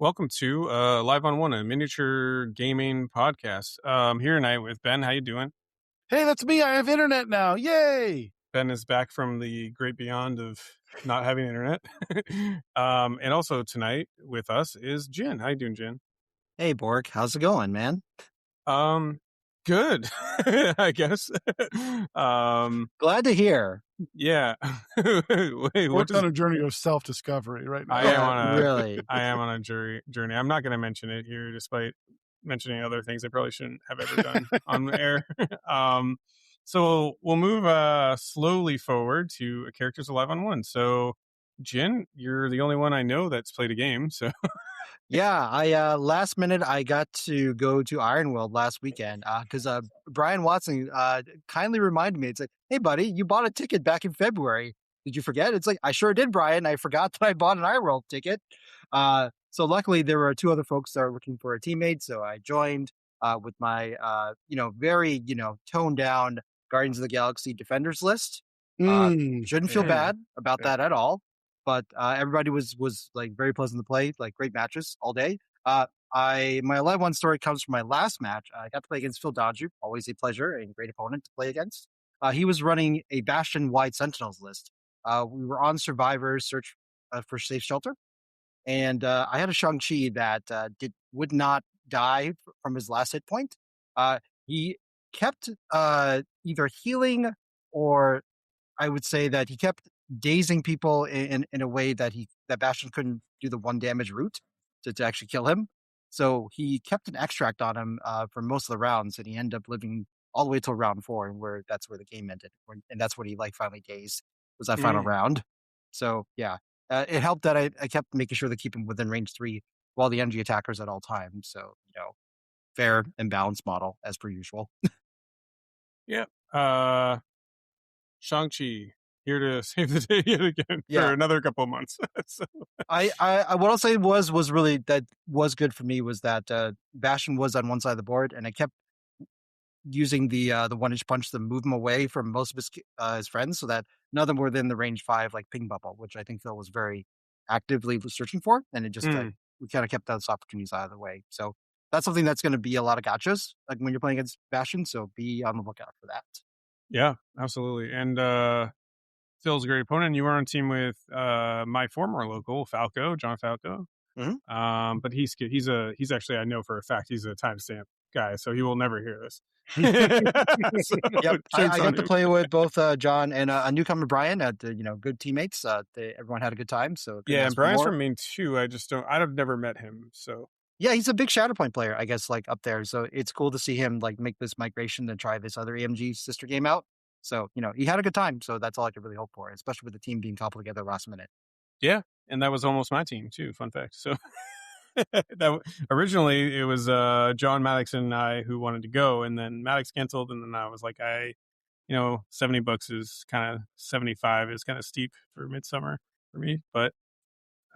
Welcome to Live on One, a miniature gaming podcast. Here tonight with Ben. How you doing? Hey, that's me. I have internet now. Yay! Ben is back from the great beyond of not having internet. And also tonight with us is Jin. How you doing, Jin? Hey, Bork. How's it going, man? Good, I guess. Glad to hear. Yeah. Wait, We're on a journey of self-discovery right now. Really. I am on a journey. I'm not going to mention it here, despite mentioning other things I probably shouldn't have ever done on the air. So we'll move slowly forward to characters alive on one. So, Jin, you're the only one I know that's played a game. So, Yeah, I last minute I got to go to Ironworld last weekend because Brian Watson kindly reminded me. It's like, hey, buddy, you bought a ticket back in February. Did you forget? It's like, I sure did, Brian. I forgot that I bought an Ironworld ticket. So luckily there were two other folks that are looking for a teammate. So I joined with my, very, toned down Guardians of the Galaxy Defenders list. Shouldn't feel bad about that at all. But everybody was like very pleasant to play, like great matches all day. My Live One story comes from my last match. I got to play against Phil Dodger, always a pleasure and great opponent to play against. He was running a Bastion-wide Sentinels list. We were on Survivor's search for safe shelter, and I had a Shang-Chi that would not die from his last hit point. He kept either healing, or I would say that he kept dazing people in a way that Bastion couldn't do the 1 damage route to actually kill him. So he kept an extract on him for most of the rounds, and he ended up living all the way till round 4, and that's where the game ended. And that's when he finally dazed, was that final round. So yeah, it helped that I kept making sure to keep him within range 3 while the energy attackers at all times. So fair and balanced model as per usual. yeah. Shang-Chi, here to save the day yet again for another couple of months. So. I what I'll say was really that was good for me was that Bastion was on one side of the board, and I kept using the 1-inch punch to move him away from most of his friends, so that none of them were within the range 5 like ping bubble, which I think Phil was very actively searching for, and it just we kind of kept those opportunities out of the way. So that's something that's going to be a lot of gotchas like when you're playing against Bastion. So be on the lookout for that. Yeah, absolutely. And Phil's a great opponent. You were on team with my former local Falco, John Falco. Mm-hmm. But he's actually, I know for a fact, he's a timestamp guy, so he will never hear this. So, yep, I got to play with both John and a newcomer Brian. Good teammates. Everyone had a good time. So yeah, and Brian's from Maine too. I've never met him. So yeah, he's a big Shatterpoint player, I guess, like up there. So it's cool to see him like make this migration and try this other AMG sister game out. So, he had a good time. So that's all I could really hope for, especially with the team being cobbled together last minute. Yeah. And that was almost my team too. Fun fact. So originally it was John, Maddox, and I who wanted to go. And then Maddox canceled. And then I was like, $70 is kind of 75 is kind of steep for midsummer for me. But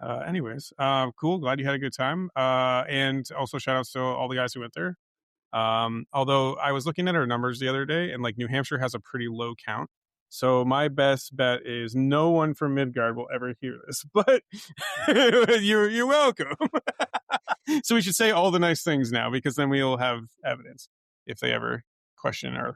anyways, cool. Glad you had a good time. And also shout outs to all the guys who went there. Although I was looking at our numbers the other day, and like New Hampshire has a pretty low count. So my best bet is no one from Midgard will ever hear this, but you're welcome. So we should say all the nice things now, because then we'll have evidence if they ever question our,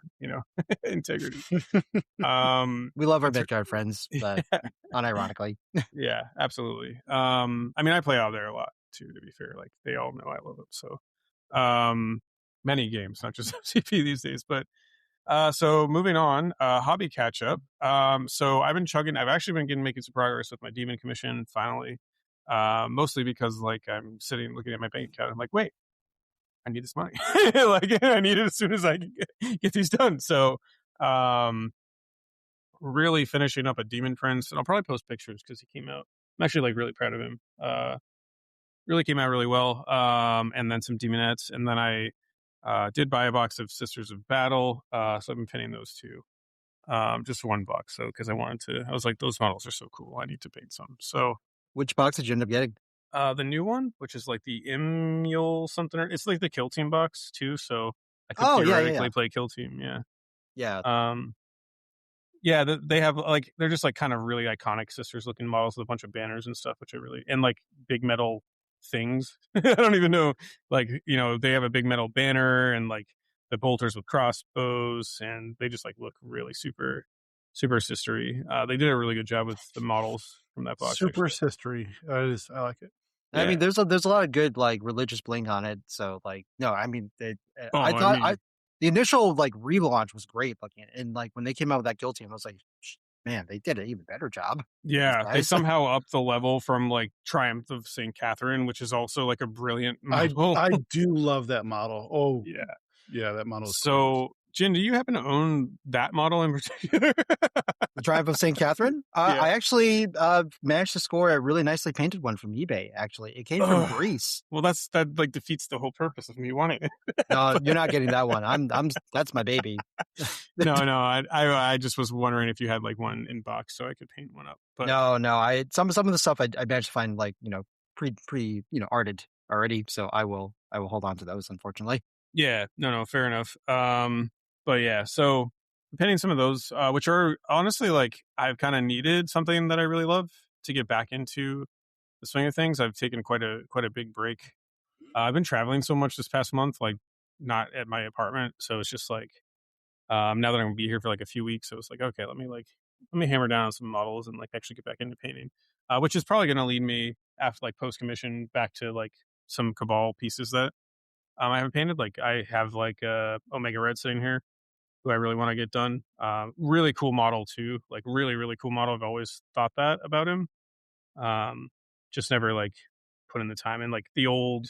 integrity. We love our Midgard friends, but unironically. Yeah, absolutely. I play out there a lot too, to be fair. Like they all know I love it. So, many games, not just MCP these days, but so moving on, hobby catch up. So I've actually been making some progress with my Demon Commission finally, mostly because like I'm sitting looking at my bank account. I'm like, wait, I need this money. Like I need it as soon as I can get these done. So, really finishing up a Demon Prince, and I'll probably post pictures because he came out. I'm actually like really proud of him. Really came out really well. And then some Demonettes, and then I did buy a box of Sisters of Battle, so I've been pinning those two, just one box. So because I was like, those models are so cool, I need to paint some. So which box did you end up getting? The new one, which is like the Imule something. It's like the Kill Team box too. So I could theoretically play Kill Team. Yeah. Yeah. They have like they're just like kind of really iconic Sisters looking models with a bunch of banners and stuff, which I really and like big metal things. I don't even know, like, they have a big metal banner and like the bolters with crossbows, and they just like look really super, super sistery. They did a really good job with the models from that box. Super Actually. history. I like it. I Yeah. mean, there's a lot of good like religious bling on it. So like, no, I mean, I I thought mean, the initial like relaunch was great looking, and like when they came out with that Guild Team, I was like, man, they did an even better job. These yeah, they guys. somehow upped the level from like Triumph of St. Catherine, which is also like a brilliant model. I do love that model. Oh, Yeah. yeah, that model is gorgeous. So, Jin, do you happen to own that model in particular? The Triumph of St. Catherine. Yeah. I actually managed to score a really nicely painted one from eBay. Actually, it came from Greece. Well, that like defeats the whole purpose of me wanting it. No, you're not getting that one. That's my baby. No. I just was wondering if you had like one in box so I could paint one up. But No. I some of the stuff I managed to find like pre arted already. So I will hold on to those. Unfortunately. yeah, no, fair enough. But yeah, so painting some of those, which are honestly like I've kind of needed something that I really love to get back into the swing of things. I've taken quite a big break. I've been traveling so much this past month, like not at my apartment, so it's just like now that I'm gonna be here for like a few weeks, so it's like okay, let me hammer down on some models and like actually get back into painting, which is probably gonna lead me after like post commission back to like some Cabal pieces that I haven't painted. Like I have like Omega Red sitting here, who I really want to get done. Really cool model too, like really really cool model. I've always thought that about him. Um, just never like put in the time. And like the old,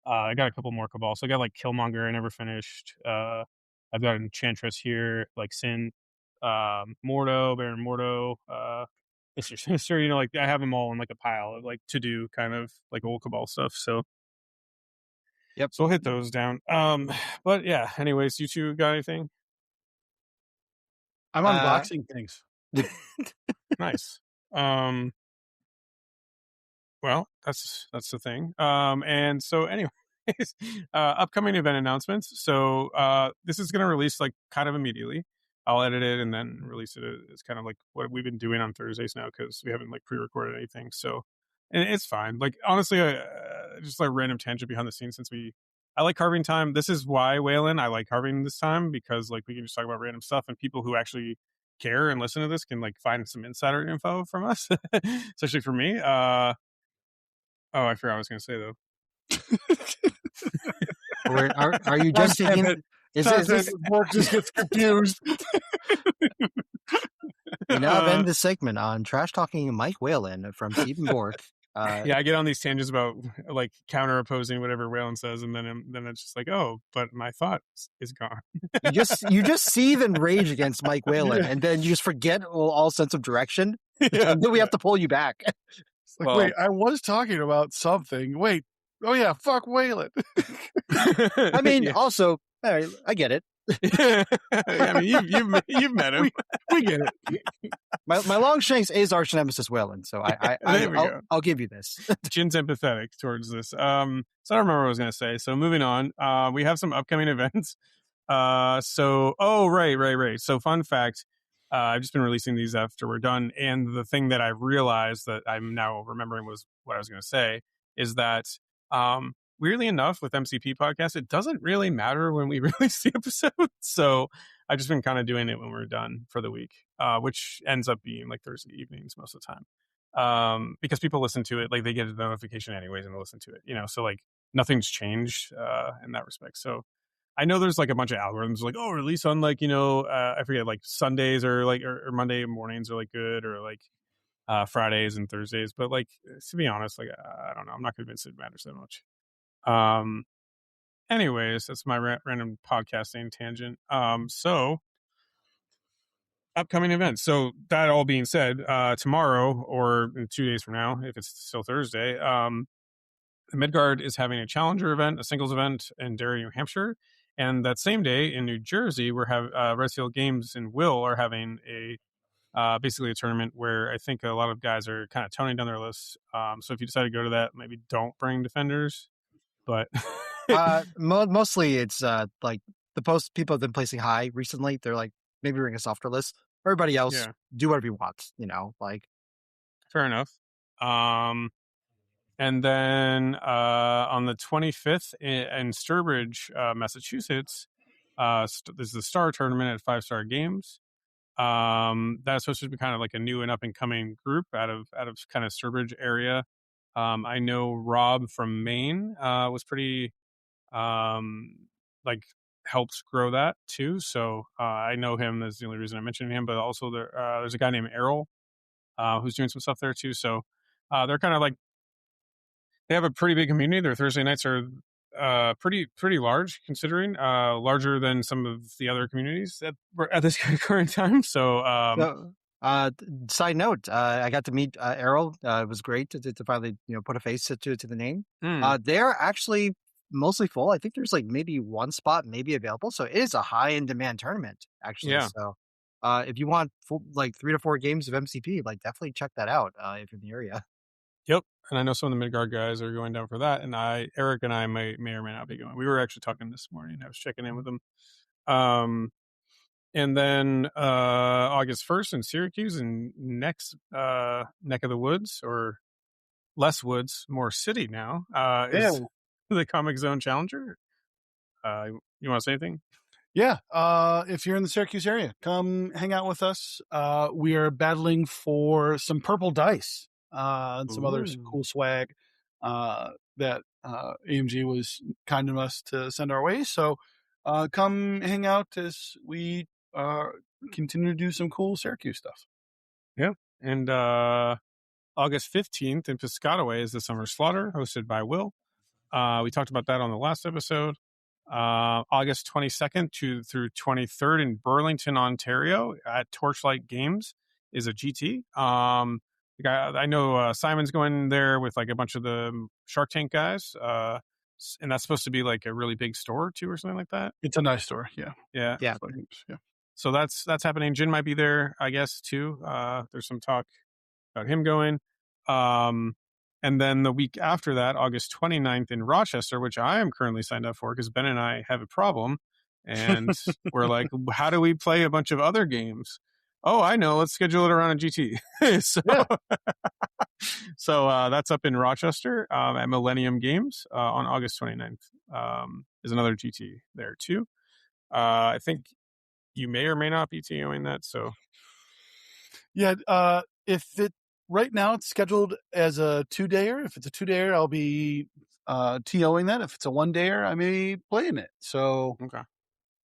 I got a couple more Cabal. So I got like Killmonger, I never finished. I've got Enchantress here, like Sin, Mordo, Baron Mordo, Mr. Sinister. Like I have them all in like a pile of like to do kind of like old Cabal stuff. So Yep. so I'll hit those down. But yeah. Anyways, you two got anything? I'm unboxing things. Nice. Well, that's the thing. And so anyways, upcoming event announcements. So this is going to release like kind of immediately. I'll edit it and then release it. It's kind of like what we've been doing on Thursdays now because we haven't like pre-recorded anything. So, and it's fine. Like honestly, just like random tangent behind the scenes since I like carving time. This is why Waylon, I like carving this time because like we can just talk about random stuff and people who actually care and listen to this can like find some insider info from us, especially for me. Oh, I forgot what I was going to say though. Are you just taking? Is this Bork just gets confused? we now end this segment on trash talking Mike Whalen from Stephen Bork. Yeah, I get on these tangents about like counter opposing whatever Whalen says, and then it's just like, oh, but my thought is gone. you just seethe and rage against Mike Whalen, and then you just forget all sense of direction. Yeah. And then we have to pull you back. It's like, wait, I was talking about something. Wait, oh yeah, fuck Waylon. I mean, also, I get it. I mean, you've met him. We get it. My Longshanks is arch nemesis Whalen, so I'll give you this. Jin's empathetic towards this. So I don't remember what I was going to say. So moving on, we have some upcoming events. Right. So fun fact, I've just been releasing these after we're done, and the thing that I realized that I'm now remembering was what I was going to say is that weirdly enough with MCP podcast, it doesn't really matter when we release the episode. So I've just been kind of doing it when we're done for the week, which ends up being like Thursday evenings most of the time. Because people listen to it, like they get a notification anyways and they listen to it, so like nothing's changed in that respect. So I know there's like a bunch of algorithms like, oh, release on like, I forget, like Sundays or like, or Monday mornings are like good, or like Fridays and Thursdays. But like, to be honest, like, I don't know. I'm not convinced it matters that much. Anyways, that's my random podcasting tangent. So upcoming events. So that all being said, tomorrow or 2 days from now, if it's still Thursday, Midgard is having a challenger event, a singles event in Derry, New Hampshire. And that same day in New Jersey, we're having Redfield Games and Will are having basically a tournament where I think a lot of guys are kind of toning down their lists. So if you decide to go to that, maybe don't bring defenders. But mostly it's like the post people have been placing high recently. They're like, maybe bring a softer list. Everybody else, do whatever you want. Like fair enough. And then on the 25th in Sturbridge, Massachusetts, there's the Star Tournament at 5 Star Games. That's supposed to be kind of like a new and up and coming group out of kind of Sturbridge area. I know Rob from Maine was pretty like helped grow that too. So I know him. That's the only reason I mentioned him. But also there's a guy named Errol who's doing some stuff there too. So they're kind of like they have a pretty big community. Their Thursday nights are pretty large, considering larger than some of the other communities at this current time. So So, side note, I got to meet Errol. It was great to finally put a face to the name. hmm, They're actually mostly full. I think there's like maybe one spot maybe available. So it is a high in demand tournament actually. yeah, So if you want full, like 3 to 4 games of MCP, like definitely check that out if you're in the area. yep. And I know some of the Midgard guys are going down for that, and Eric and I may or may not be going. We were actually talking this morning. I was checking in with them. Um, and then August 1st in Syracuse, and next neck of the woods, or less woods, more city now, Yeah. is the Comic Zone Challenger. You want to say anything? Yeah. If you're in the Syracuse area, come hang out with us. We are battling for some purple dice and some other Ooh. cool swag that AMG was kind enough to send our way. So come hang out as we continue to do some cool Syracuse stuff. Yeah. And August 15th in Piscataway is the Summer Slaughter, hosted by Will. We talked about that on the last episode. August 22nd through 23rd in Burlington, Ontario at Torchlight Games is a GT. The guy, I know Simon's going there with like a bunch of the Shark Tank guys. And that's supposed to be like a really big store too, or something like that. It's a nice store. Yeah. Yeah. Yeah. Yeah. So that's happening. Jin might be there, I guess, too. There's some talk about him going. And then the week after that, August 29th in Rochester, which I am currently signed up for because Ben and I have a problem. And we're like, how do we play a bunch of other games? Oh, I know. Let's schedule it around a GT. so Yeah. so that's up in Rochester at Millennium Games on August 29th. Is another GT there too. I think you may or may not be TOing that. So Yeah. If it right now it's scheduled as a 2-dayer. If it's a 2-dayer, I'll be TOing that. If it's a 1-dayer, I may be playing it. So okay.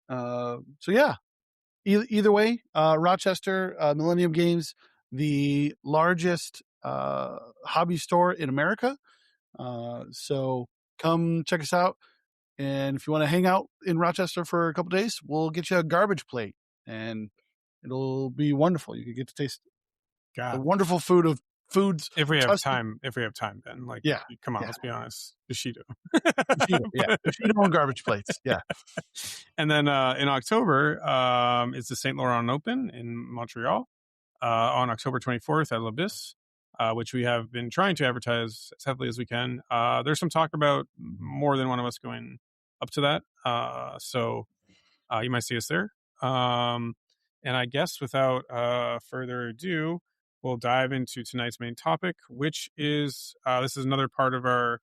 So yeah. Either way, Rochester Millennium Games, the largest hobby store in America. So come check us out. And if you want to hang out in Rochester for a couple days, we'll get you a garbage plate, and it'll be wonderful. You can get to taste the God. wonderful foods. If we have Tuscan- time, Ben, like, Yeah. come on, Yeah. let's be honest. Bushido. Yeah, Bushido and garbage plates. Yeah. And then in October, it's the St. Laurent Open in Montreal on October 24th at L'Abyss, which we have been trying to advertise as heavily as we can. There's some talk about more than one of us going up to that. So you might see us there. And I guess without further ado, we'll dive into tonight's main topic, which is this is another part of our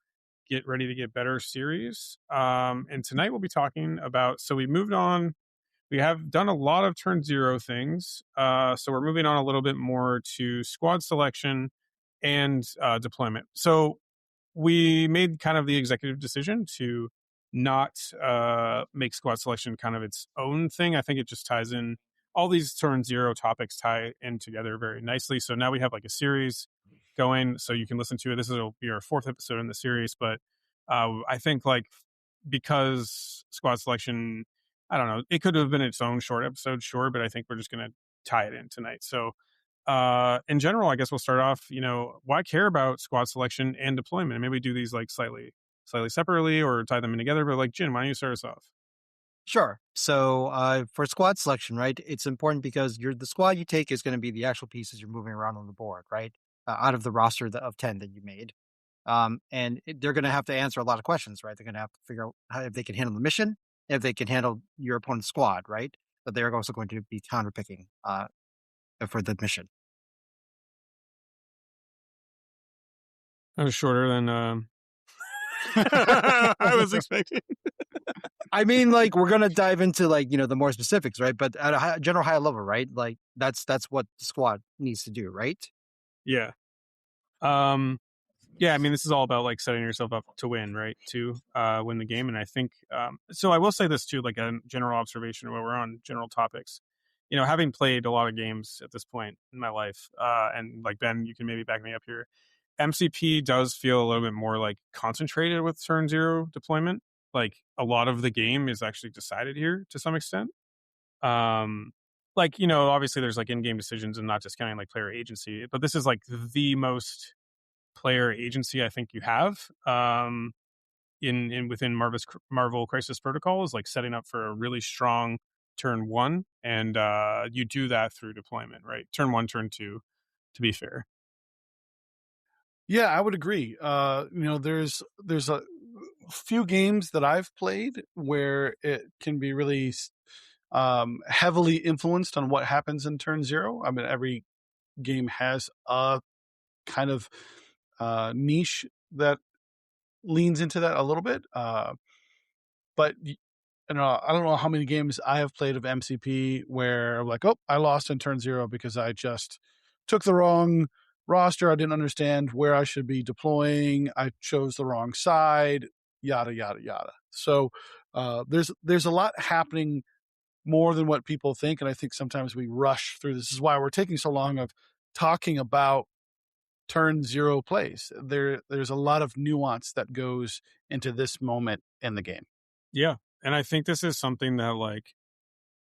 Get Ready to Get Better series. And tonight we'll be talking about, so we moved on. We have done a lot of turn zero things. So we're moving on a little bit more to squad selection and deployment. So we made kind of the executive decision to not make squad selection kind of its own thing. I think it just ties in, all these turn zero topics tie in together very nicely. So now we have like a series going, so you can listen to it. This will be our 4th episode in the series, but I think like because squad selection, I don't know, it could have been its own short episode, sure, but I think we're just going to tie it in tonight. So in general, I guess we'll start off, why care about squad selection and deployment? And maybe we do these like slightly separately or tie them in together, but like Jin, why don't you start us off? Sure. So for squad selection, right, it's important because the squad you take is going to be the actual pieces you're moving around on the board, right? Out of the roster of 10 that you made. And they're going to have to answer a lot of questions, right? They're going to have to figure out if they can handle the mission, if they can handle your opponent's squad, right? But they're also going to be counterpicking for the mission. That was shorter than I was expecting. I mean, like, we're gonna dive into like, the more specifics, right? But at a general high level, right? Like that's what the squad needs to do, right? Yeah. Yeah, I mean, this is all about like setting yourself up to win, right? To win the game. And I think so. I will say this too, like a general observation while we're on general topics. Having played a lot of games at this point in my life, and like Ben, you can maybe back me up here. MCP does feel a little bit more like concentrated with turn zero deployment. Like a lot of the game is actually decided here to some extent. Like, obviously there's like in-game decisions and not discounting like player agency, but this is like the most player agency I think you have in within Marvel Crisis Protocol is like setting up for a really strong turn one, and you do that through deployment, right? Turn one, turn two, to be fair. Yeah, I would agree. There's a few games that I've played where it can be really heavily influenced on what happens in turn zero. I mean, every game has a kind of niche that leans into that a little bit. But I don't know how many games I have played of MCP where I'm like, oh, I lost in turn zero because I just took the wrong roster. I didn't understand where I should be deploying. I chose the wrong side, yada, yada, yada. So there's a lot happening more than what people think. And I think sometimes we rush through. This is why we're taking so long of talking about turn zero plays. There's a lot of nuance that goes into this moment in the game. Yeah. And I think this is something that like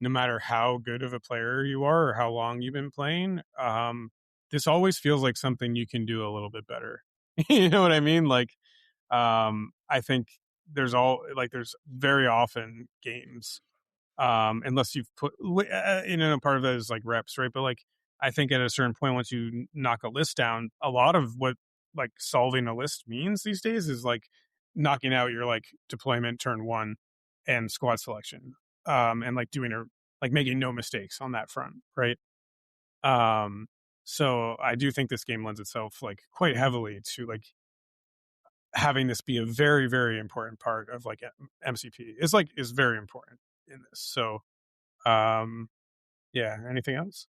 no matter how good of a player you are or how long you've been playing, this always feels like something you can do a little bit better. You know what I mean? Like, I think there's very often games, unless you've put, part of that is like reps, right? But like, I think at a certain point, once you knock a list down, a lot of what like solving a list means these days is like knocking out your like deployment turn one and squad selection, and like like making no mistakes on that front, right? So I do think this game lends itself like quite heavily to like having this be a very, very important part of like MCP. Is very important in this. So, yeah. Anything else?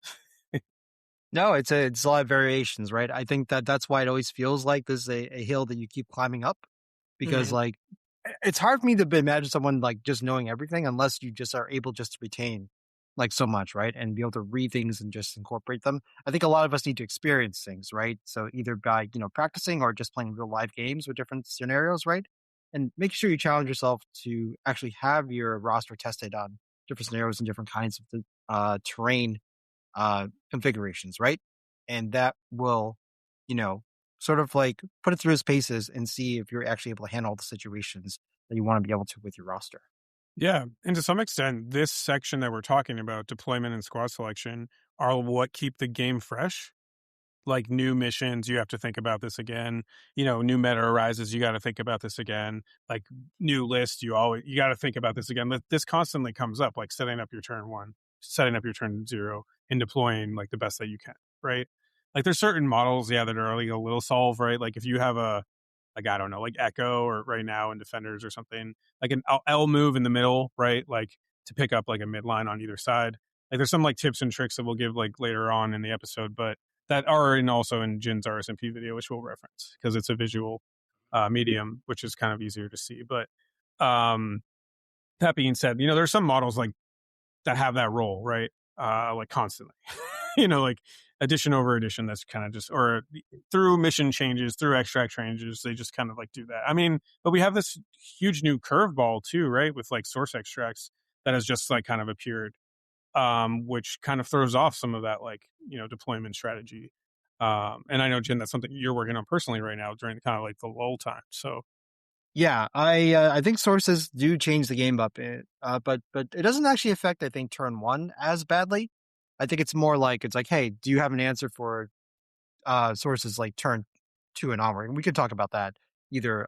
No, it's a lot of variations, right? I think that's why it always feels like this is a hill that you keep climbing up, because Mhm. like it's hard for me to imagine someone like just knowing everything unless you just are able just to retain like so much, right? And be able to read things and just incorporate them. I think a lot of us need to experience things, right? So either by, practicing or just playing real live games with different scenarios, right? And make sure you challenge yourself to actually have your roster tested on different scenarios and different kinds of the terrain configurations, right? And that will, you know, sort of like put it through its paces and see if you're actually able to handle the situations that you want to be able to with your roster. Yeah. And to some extent, this section that we're talking about, deployment and squad selection, are what keep the game fresh. Like new missions, you have to think about this again. New meta arises, you got to think about this again. Like new list, you got to think about this again. This constantly comes up, like setting up your turn one, setting up your turn zero, and deploying like the best that you can, right? Like there's certain models, yeah, that are like a little solve, right? Like if you have like I don't know, like Echo or right now in Defenders or something, like an L move in the middle, right? Like to pick up like a midline on either side. Like there's some like tips and tricks that we'll give like later on in the episode, but that are also in Jin's RSMP video, which we'll reference because it's a visual medium, which is kind of easier to see. But that being said, there's some models like that have that role, right? Like constantly, like addition over addition. That's kind of just, or through mission changes, through extract changes, they just kind of like do that. I mean, but we have this huge new curveball too, right? With like source extracts that has just like kind of appeared, which kind of throws off some of that like deployment strategy. And I know Jin, that's something you're working on personally right now during kind of like the lull time. So Yeah, I think sources do change the game up, but it doesn't actually affect, I think, turn one as badly. I think it's more like it's like, hey, do you have an answer for sources like turn two and onward? And we could talk about that either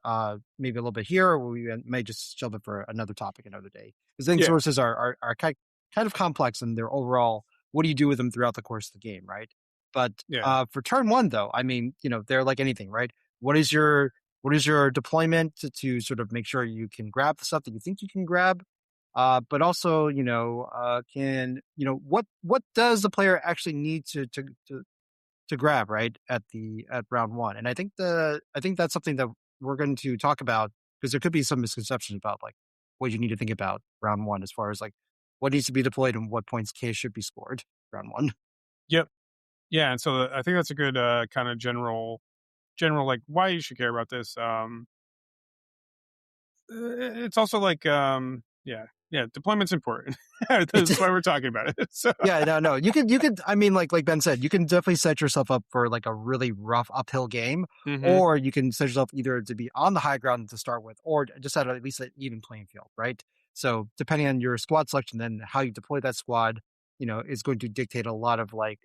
maybe a little bit here, or we may just shelve it for another topic another day. Because I think yeah, sources are kind of complex in their overall. What do you do with them throughout the course of the game, right? But yeah, for turn one, though, I mean, they're like anything, right? what is your deployment to sort of make sure you can grab the stuff that you think you can grab, but also can what does the player actually need to grab right at round one. And I think that's something that we're going to talk about, because there could be some misconceptions about like what you need to think about round one as far as like what needs to be deployed and what points K should be scored round one. Yep. Yeah, and so I think that's a good kind of general like why you should care about this. It's also like yeah, deployment's important. That's why we're talking about it. So Yeah, no. You could. I mean, like Ben said, you can definitely set yourself up for like a really rough uphill game, mhm. or you can set yourself either to be on the high ground to start with, or just at least an even playing field, right? So depending on your squad selection, then how you deploy that squad, is going to dictate a lot of like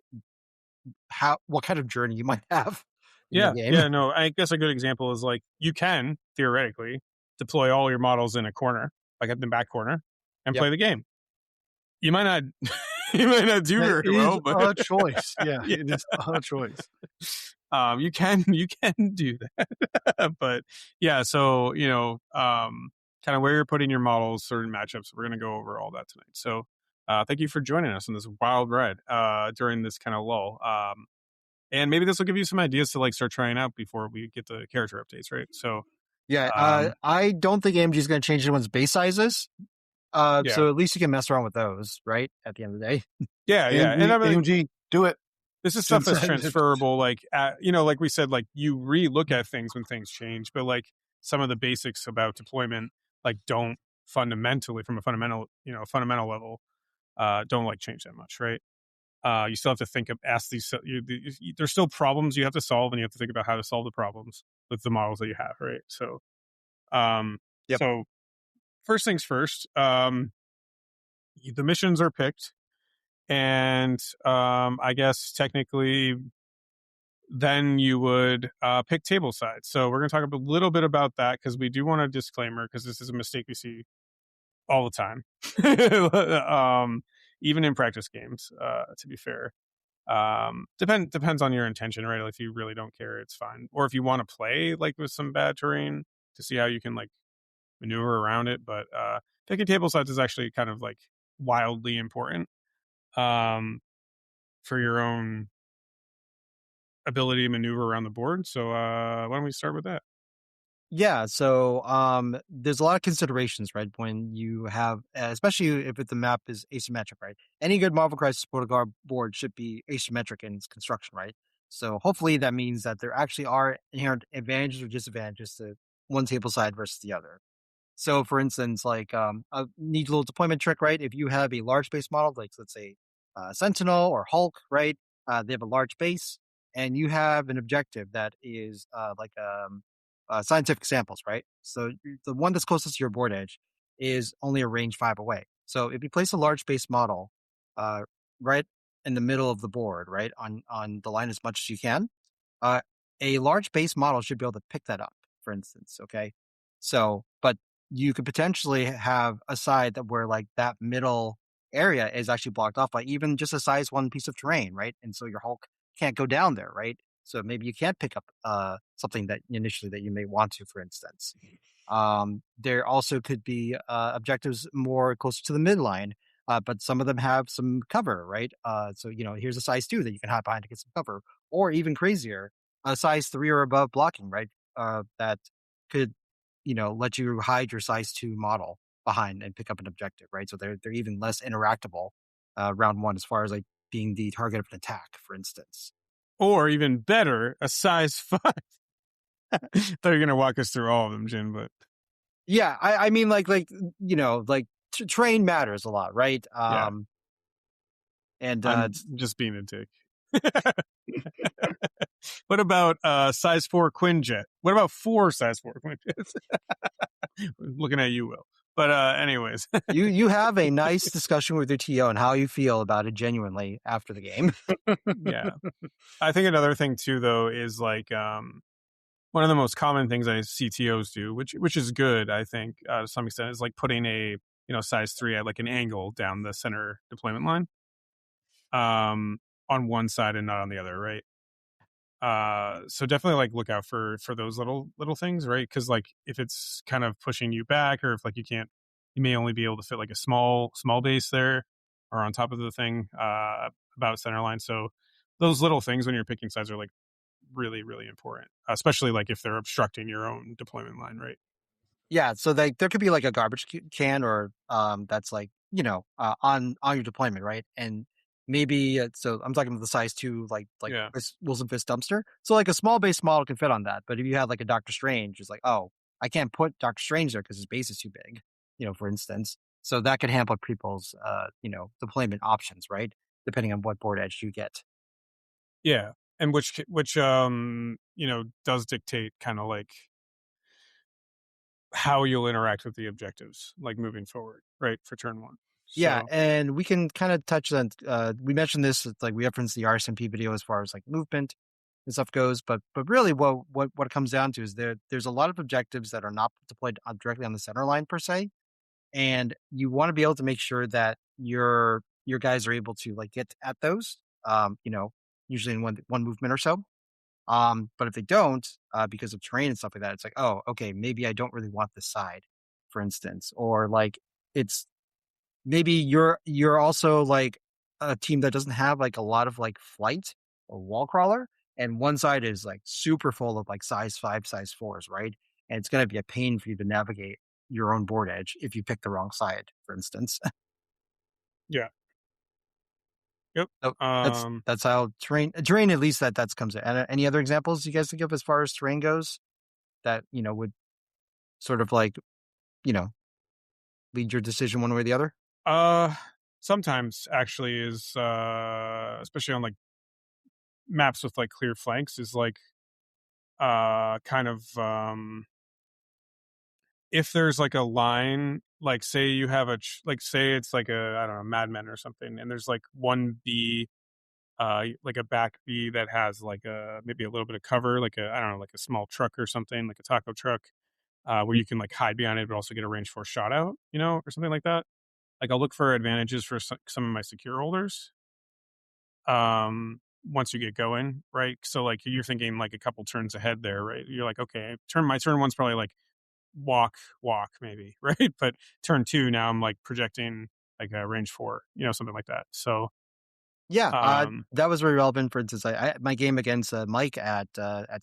what kind of journey you might have in the Yeah, game. yeah, no, I guess a good example is like you can theoretically deploy all your models in a corner, like at the back corner, and Yep. play the game. You might not, you might not do It very is well, but a choice. Yeah, yeah, it is a choice. you can do that. But yeah, so kind of where you're putting your models, certain matchups. We're gonna go over all that tonight. So thank you for joining us on this wild ride during this kind of lull. And maybe this will give you some ideas to like start trying out before we get the character updates, right? So, Yeah. um, I don't think AMG is going to change anyone's base sizes. yeah, So at least you can mess around with those, right? At the end of the day. yeah, yeah. And AMG, I'm like, AMG, do it. this is stuff Since that's transferable. Like, like we said, like you re-look at things when things change, but like some of the basics about deployment, like don't fundamentally from a fundamental level, don't like change that much, right? You still have to ask these. There's still problems you have to solve, and you have to think about how to solve the problems with the models that you have, right? So, um, Yep. so first things first, the missions are picked, and I guess technically, then you would pick table sides. So we're going to talk a little bit about that because we do want a disclaimer because this is a mistake we see all the time, even in practice games. To be fair. Depends on your intention, right? Like, if you really don't care, it's fine. Or if you want to play like with some bad terrain to see how you can like maneuver around it. But picking table sides is actually kind of like wildly important um, for your own ability to maneuver around the board. So why don't we start with that? Yeah, so there's a lot of considerations, right? When you have, especially if the map is asymmetric, right? Any good Marvel Crisis Protocol board should be asymmetric in its construction, right? So hopefully that means that there actually are inherent advantages or disadvantages to one table side versus the other. So, for instance, like a neat little deployment trick, right? If you have a large base model, like let's say Sentinel or Hulk, right? They have a large base, and you have an objective that is scientific samples, right? So the one that's closest to your board edge is only a range 5 away. So if you place a large base model uh, right in the middle of the board, right on the line as much as you can, uh, a large base model should be able to pick that up, for instance. Okay. So, but you could potentially have a side that where like that middle area is actually blocked off by even just a size 1 piece of terrain, right? And so your Hulk can't go down there, right? So maybe you can't pick up something that initially that you may want to, for instance. There also could be objectives more closer to the midline, but some of them have some cover, right? So here's a size 2 that you can hide behind to get some cover, or even crazier, a size 3 or above blocking, right? That could let you hide your size 2 model behind and pick up an objective, right? So they're even less interactable round one as far as like being the target of an attack, for instance. Or even better, a size 5. Thought you're gonna walk us through all of them, Jin, but Yeah, I mean like terrain matters a lot, right? yeah, And I'm just being a dick. What about size 4 Quinjet? What about 4 size 4 Quinjets? Looking at you, Will. But anyways, you have a nice discussion with your TO and how you feel about it genuinely after the game. yeah. I think another thing too, though, is like one of the most common things I see TOs do, which is good, I think, to some extent, is like putting a size 3 at like an angle down the center deployment line, on one side and not on the other, right? So definitely like look out for those little things, right? Because like if it's kind of pushing you back, or if like you may only be able to fit like a small base there or on top of the thing about center line. So those little things when you're picking sides are like really important, especially like if they're obstructing your own deployment line, right? Yeah, so there could be like a garbage can or that's like on your deployment, right? And maybe so I'm talking about the size two like Yeah, this Wilson Fisk dumpster. So like a small base model can fit on that, but if you had like a Doctor Strange, it's like oh I can't put Doctor Strange there because his base is too big, for instance. So that could hamper people's deployment options, right? Depending on what board edge you get. yeah, and which does dictate kind of like how you'll interact with the objectives, like moving forward, right, for turn one. Yeah, So and we can kind of touch on. We mentioned this, it's like we referenced the RSMP video as far as like movement and stuff goes, but really, what it comes down to is there's a lot of objectives that are not deployed directly on the center line per se, and you want to be able to make sure that your guys are able to like get at those, usually in one movement or so. But if they don't, because of terrain and stuff like that, it's like, oh, okay, maybe I don't really want this side, for instance, or like it's maybe you're also like a team that doesn't have like a lot of like flight or wall crawler, and one side is like super full of like size 5, size 4s, right? And it's gonna be a pain for you to navigate your own board edge if you pick the wrong side, for instance. yeah, yep. So that's Um, that's how terrain at least that's comes in. And any other examples you guys think of as far as terrain goes that would sort of like you know lead your decision one way or the other? uh, Sometimes actually is especially on like maps with like clear flanks is like kind of if there's like a line, like say you have like say it's like a I don't know Mad Men or something, and there's like one B, like a back B that has like a maybe a little bit of cover, like a I don't know like a small truck or something, like a taco truck, where you can like hide behind it, but also get a range 4 shot out, or something like that. Like I'll look for advantages for some of my secure holders. Once you get going, right? So like you're thinking like a couple turns ahead there, right? You're like, okay, my turn one's probably like walk maybe, right? But turn two now I'm like projecting like a range 4, something like that. So Yeah, um that was very relevant. For instance, I my game against Mike at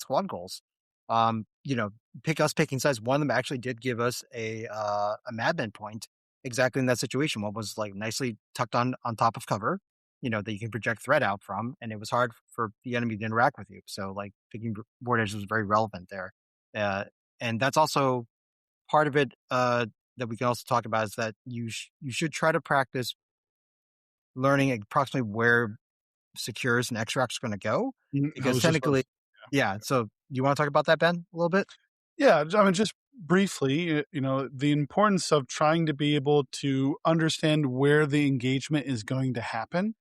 Squad Goals. You know, picking sides. One of them actually did give us a Madman point exactly in that situation. One was like nicely tucked on top of cover, that you can project threat out from, and it was hard for the enemy to interact with you. So like picking board edges was very relevant there. Uh, and that's also part of it. That we can also talk about is that you should try to practice learning approximately where secures and extracts are going to go I because was just about to technically, yeah. So you want to talk about that, Ben, a little bit? Yeah, I mean, just briefly, the importance of trying to be able to understand where the engagement is going to happen,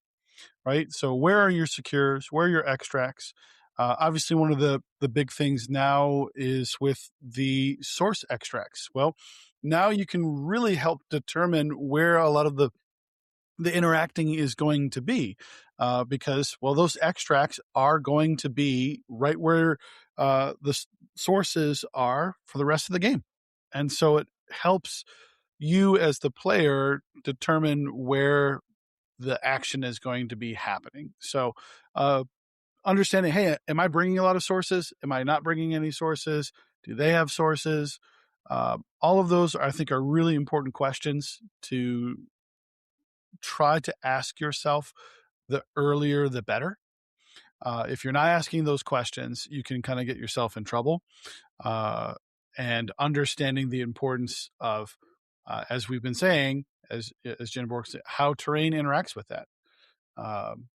right? So, where are your secures? Where are your extracts? Obviously, one of the big things now is with the source extracts. Well, now you can really help determine where a lot of the interacting is going to be, because well those extracts are going to be right where sources are for the rest of the game, and so it helps you as the player determine where the action is going to be happening. So understanding, hey, am I bringing a lot of sources, am I not bringing any sources, do they have sources? All of those I think are really important questions to try to ask yourself. The earlier, the better. If you're not asking those questions, you can kind of get yourself in trouble. Uh, and understanding the importance of, as we've been saying, as Jen Bork said, how terrain interacts with that. Um,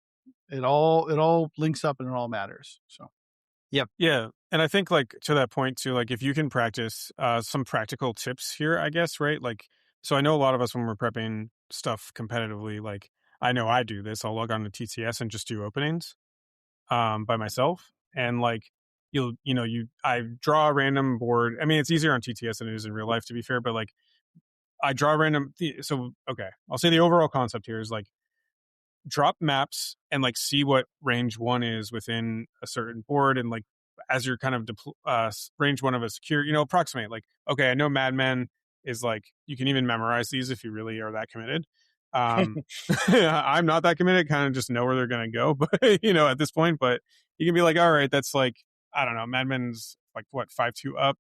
it all links up and it all matters. So Yep. yeah, and I think like to that point too, like if you can practice some practical tips here, I guess, right? Like so I know a lot of us when we're prepping stuff competitively, like I know I do this, I'll log on to TTS and just do openings by myself, and like I draw a random board. I mean it's easier on TTS than it is in real life, to be fair, but like I draw a random so okay, I'll say the overall concept here is like drop maps and like see what range 1 is within a certain board, and like as you're kind of range 1 of a secure, approximate like, okay, I know Madmen is like, you can even memorize these if you really are that committed. I'm not that committed, kind of just know where they're going to go, but at this point, but you can be like, all right, that's like, I don't know, Madmen's like what, 5-2 up?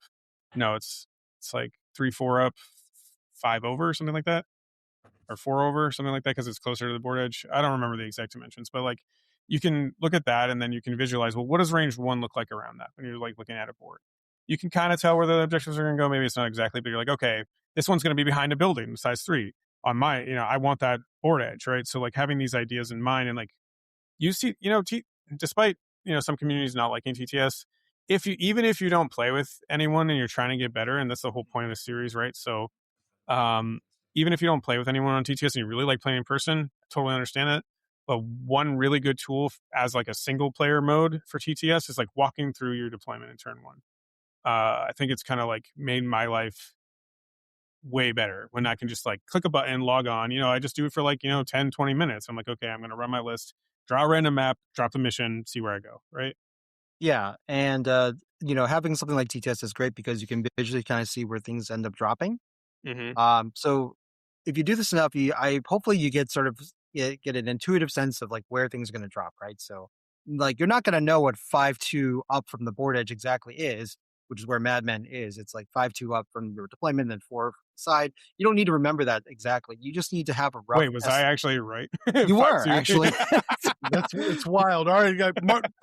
No, it's like 3-4 up, 5 over, something like that, or 4 over, something like that, because it's closer to the board edge. I don't remember the exact dimensions, but like you can look at that and then you can visualize, well, what does range 1 look like around that when you're like looking at a board? You can kind of tell where the objectives are going to go. Maybe it's not exactly, but you're like, okay, this one's going to be behind a building, size 3. On my, I want that board edge, right? So like having these ideas in mind, and like you see, despite some communities not liking TTS, even if you don't play with anyone and you're trying to get better, and that's the whole point of the series, right? So even if you don't play with anyone on TTS and you really like playing in person, totally understand it. But one really good tool as like a single player mode for TTS is like walking through your deployment in turn 1. I think it's kind of like made my life way better when I can just like click a button, log on. I just do it for like 10, 20 minutes. I'm like, okay, I'm going to run my list, draw a random map, drop the mission, see where I go, right? Yeah, and having something like TTS is great because you can visually kind of see where things end up dropping. So if you do this enough, hopefully you get sort of get an intuitive sense of like where things are going to drop, right? So like you're not going to know what 5-2 up from the board edge exactly is, which is where Madmen is. It's like 5-2 up from your deployment and 4 side. You don't need to remember that exactly. You just need to have a rough. Wait, was I actually right? You were actually. It's wild. All right,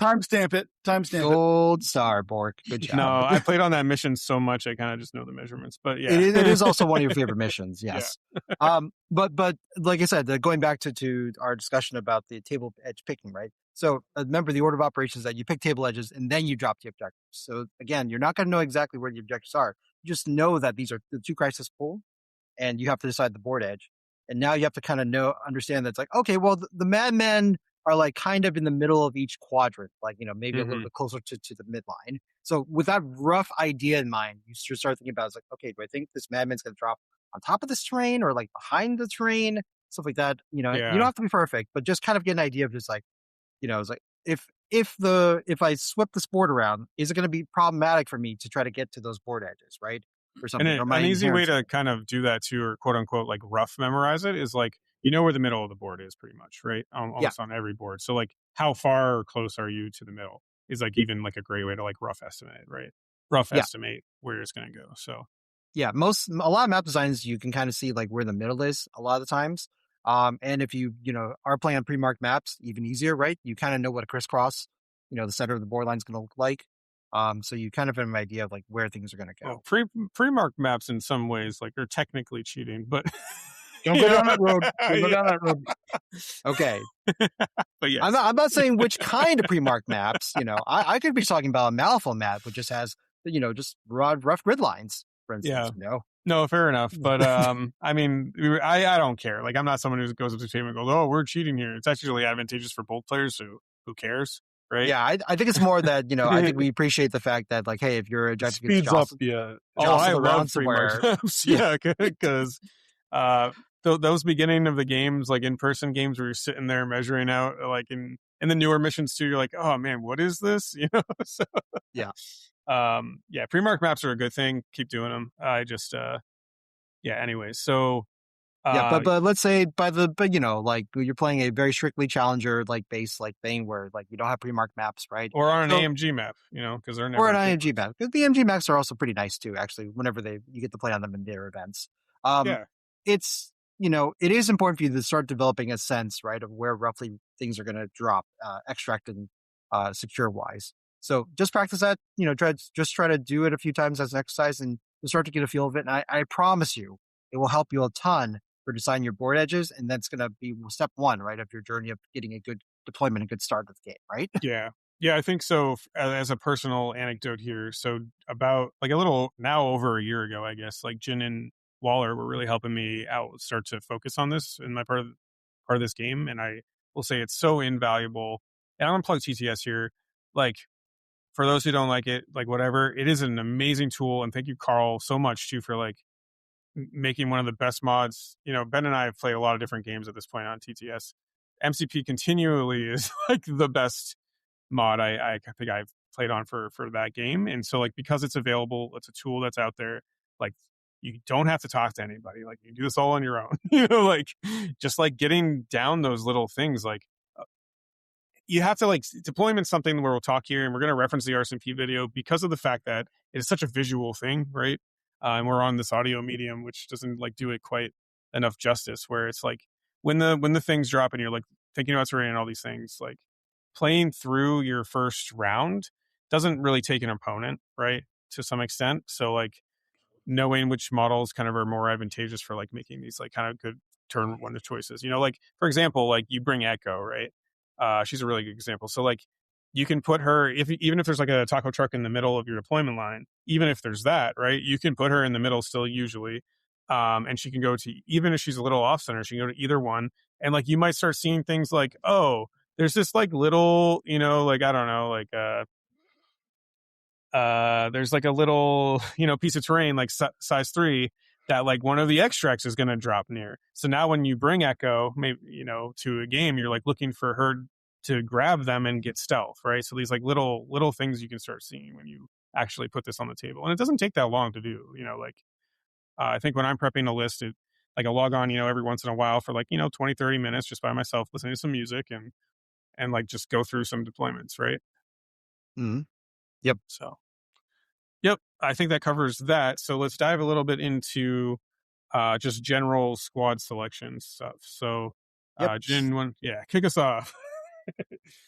timestamp it. Timestamp it. Gold star, Bork. Good job. No, I played on that mission so much I kind of just know the measurements. But yeah, it is also one of your favorite missions. Yes. Yeah. But like I said, going back to our discussion about the table edge picking, right? So remember the order of operations that you pick table edges and then you drop the objectives. So again, you're not going to know exactly where the objectives are. You just know that these are the 2 crisis pool, and you have to decide the board edge. And now you have to kind of understand that it's like, okay, well, the Madmen are like kind of in the middle of each quadrant, like, maybe a little bit closer to the midline. So with that rough idea in mind, you should start thinking about, it's like, okay, do I think this Madman's going to drop on top of this terrain or like behind the terrain? Stuff like that. You don't have to be perfect, but just kind of get an idea of just like, it's like, if I swip this board around, is it going to be problematic for me to try to get to those board edges, right? Or something. And an easy way to kind of do that too, or quote unquote like rough memorize it, is like, where the middle of the board is pretty much, right? Almost on every board. So like how far or close are you to the middle is like even like a great way to like rough estimate, right? Estimate where it's going to go. So yeah, a lot of map designs you can kind of see like where the middle is a lot of the times. And if you are playing on pre-marked maps, even easier, right? You kind of know what a crisscross, the center of the board line is going to look like. So you kind of have an idea of like where things are going to go. Well, pre-marked maps in some ways like are technically cheating, but don't go down that road. Don't go down that road. Okay, but yes, I'm not saying which kind of pre-marked maps. I could be talking about a Malifaux map, which just has just rough grid lines, for instance. Yeah. No, fair enough. But I mean, I don't care. Like, I'm not someone who goes up to the table and goes, "Oh, we're cheating here." It's actually advantageous for both players. So who cares, right? Yeah, I think it's more that I think we appreciate the fact that like, hey, if your objective speeds gets up, yeah. I love somewhere, yeah, because those beginning of the games, like in-person games, where you're sitting there measuring out, like in the newer missions too, you're like, "Oh man, what is this?" So yeah. Pre-marked maps are a good thing. Keep doing them. I just anyways, so but let's say like you're playing a very strictly challenger like base like thing where like you don't have pre-marked maps, right? Or on an AMG map, because they're never or an AMG map. Because the AMG maps are also pretty nice too, actually, whenever you get to play on them in their events. It's it is important for you to start developing a sense, right, of where roughly things are going to drop, extract and secure wise. So just practice that, try to do it a few times as an exercise and you'll start to get a feel of it. And I promise you, it will help you a ton for designing your board edges. And that's going to be step 1, right, of your journey of getting a good deployment, a good start of the game, right? Yeah. Yeah, I think so. As a personal anecdote here, so about like a little now over a year ago, I guess, like Jin and Waller were really helping me out start to focus on this in my part of this game. And I will say it's so invaluable. And I'm going to plug TTS here. Like, for those who don't like it, like whatever, it is an amazing tool. And thank you, Carl, so much too for like making one of the best mods. Ben and I have played a lot of different games at this point on TTS. MCP continually is like the best mod I think I've played on for that game. And so like because it's available, it's a tool that's out there. Like you don't have to talk to anybody. Like you do this all on your own. Like just like getting down those little things. Like you have to like deployment something where we'll talk here, and we're going to reference the RSMP video because of the fact that it is such a visual thing, right? And we're on this audio medium, which doesn't like do it quite enough justice. Where it's like when the things drop and you're like thinking about terrain and all these things, like playing through your first round doesn't really take an opponent, right? To some extent. So like knowing which models kind of are more advantageous for like making these like kind of good turn one choices. Like for example, like you bring Echo, right? She's a really good example. So like you can put her even if there's like a taco truck in the middle of your deployment line, even if there's that, right? You can put her in the middle still usually. And she can go to, even if she's a little off center, she can go to either one. And like you might start seeing things like, oh, there's this like little, like I don't know, like there's like a little piece of terrain like size 3 that like one of the extracts is going to drop near. So now when you bring Echo maybe to a game, you're like looking for her to grab them and get stealth, right? So these like little things you can start seeing when you actually put this on the table, and it doesn't take that long to do. Like I think when I'm prepping a list, like I'll log on every once in a while for like 20-30 minutes just by myself listening to some music and like just go through some deployments, right? Mm-hmm. Yep. So yep, I think that covers that. So let's dive a little bit into just general squad selection stuff. So, Yep. Jin, kick us off.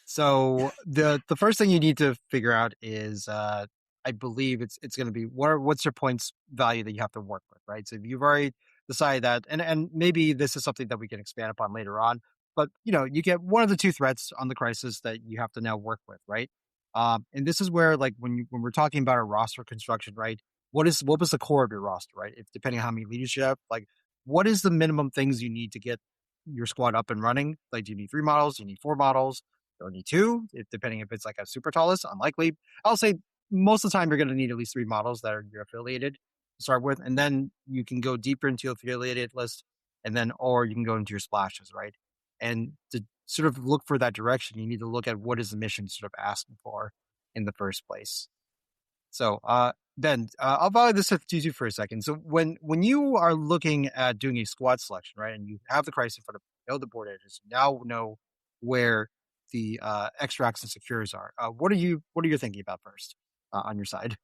So the first thing you need to figure out is, I believe it's going to be what's your points value that you have to work with, right? So if you've already decided that, and maybe this is something that we can expand upon later on, but you get one of the two threats on the crisis that you have to now work with, right? And this is where like when we're talking about a roster construction, right? What was the core of your roster, right? If depending on how many leaders you have, like what is the minimum things you need to get your squad up and running? Like, do you need 3 models? Do you need 4 models? You need 2, depending if it's like a super tallest, unlikely. I'll say most of the time you're going to need at least 3 models that are you're affiliated to start with, and then you can go deeper into your affiliated list, and then or you can go into your splashes, right? And to sort of look for that direction, you need to look at what is the mission sort of asking for in the first place. So, Ben, I'll value this with you for a second. So, when you are looking at doing a squad selection, right, and you have the crisis in front of you, know the board edges, you now know where the extracts and secures are. What are you thinking about first on your side?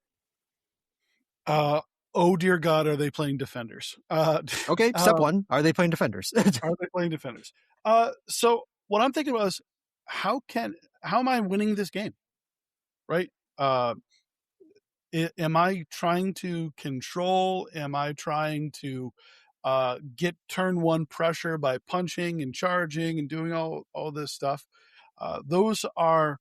Oh dear God, are they playing defenders? Okay, step one: are they playing defenders? Are they playing defenders? So what I'm thinking about is how am I winning this game, right? Am I trying to control? Am I trying to get turn one pressure by punching and charging and doing all this stuff? Those are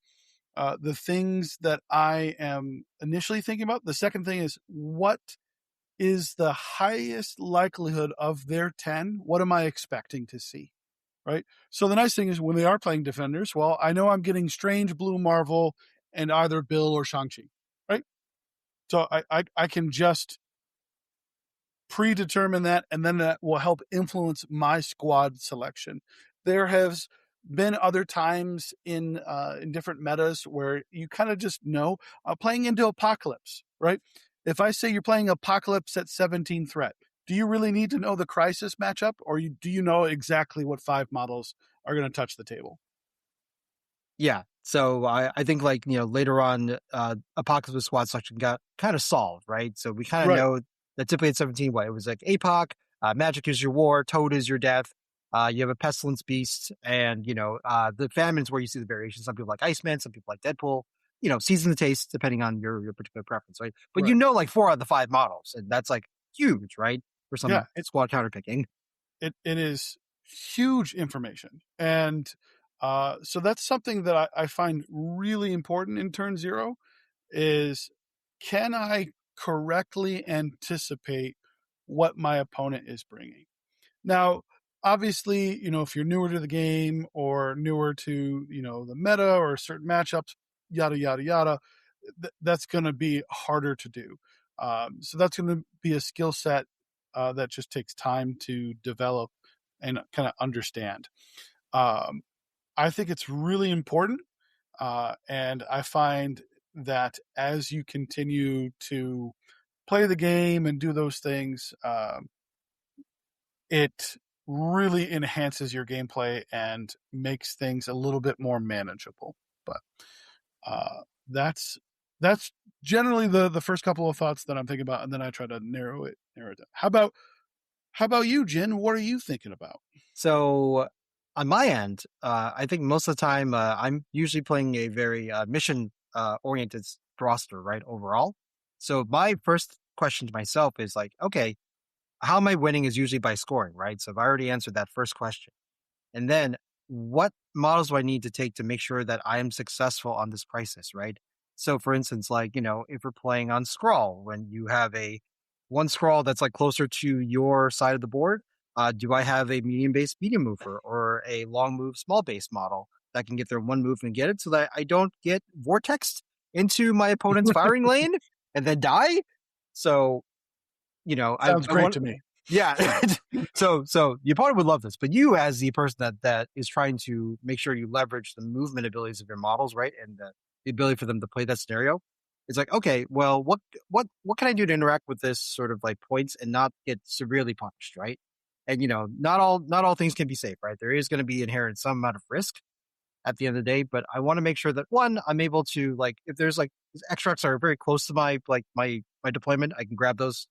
the things that I am initially thinking about. The second thing is what is the highest likelihood of their 10? What am I expecting to see? Right. So the nice thing is when they are playing defenders, well, I know I'm getting Strange, Blue Marvel, and either Bill or Shang-Chi. Right. So I can just predetermine that, and then that will help influence my squad selection. There has been other times in different metas where you kind of just know playing into Apocalypse, right? If I say you're playing Apocalypse at 17 threat, do you really need to know the crisis matchup, or do you know exactly what 5 models are going to touch the table? Yeah. So I think like, later on, Apocalypse squad selection got kind of solved, right? So we kind of Right. know that typically at 17, it was like APOC, Magic is your war, Toad is your death. You have a Pestilence Beast, and, the Famine's where you see the variation. Some people like Iceman, some people like Deadpool, season the taste depending on your particular preference, right? But Right. like 4 out of the 5 models, and that's like huge, right? For some Yeah, squad counterpicking. it is huge information. And so that's something that I find really important in turn 0 is, can I correctly anticipate what my opponent is bringing? Now, obviously, if you're newer to the game or newer to, the meta or certain matchups, yada, yada, yada, that's going to be harder to do. So that's going to be a skill set that just takes time to develop and kind of understand. I think it's really important. And I find that as you continue to play the game and do those things, it really enhances your gameplay and makes things a little bit more manageable. But that's generally the first couple of thoughts that I'm thinking about, and then I try to narrow it down. How about you, Jin? What are you thinking about? So on my end, I think most of the time I'm usually playing a very mission oriented roster, right? Overall. So my first question to myself is like, okay, how am I winning is usually by scoring, right? So I've already answered that first question. And then what models do I need to take to make sure that I am successful on this crisis, right? So for instance, like, if we're playing on scroll, when you have a one scroll that's like closer to your side of the board, do I have a medium base medium mover or a long move small base model that can get their one move and get it so that I don't get vortexed into my opponent's firing lane and then die? So, Sounds I great want, to me. yeah. So you probably would love this, but you as the person that is trying to make sure you leverage the movement abilities of your models, right? And the ability for them to play that scenario. It's like, okay, well, what can I do to interact with this sort of like points and not get severely punished, right? And not all things can be safe, right? There is going to be inherent some amount of risk at the end of the day, but I want to make sure that one, I'm able to like if there's like extracts are very close to my deployment, I can grab those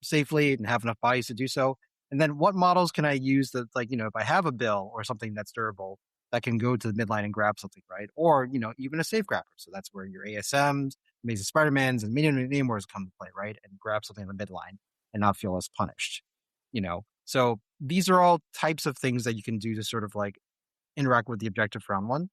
safely and have enough bodies to do so. And then what models can I use that, like, if I have a bill or something that's durable that can go to the midline and grab something, right? Or, even a safe grabber. So that's where your ASMs, Amazing Spider-Mans, and Minion Namors come to play, right? And grab something in the midline and not feel as punished, So these are all types of things that you can do to sort of like interact with the objective round one.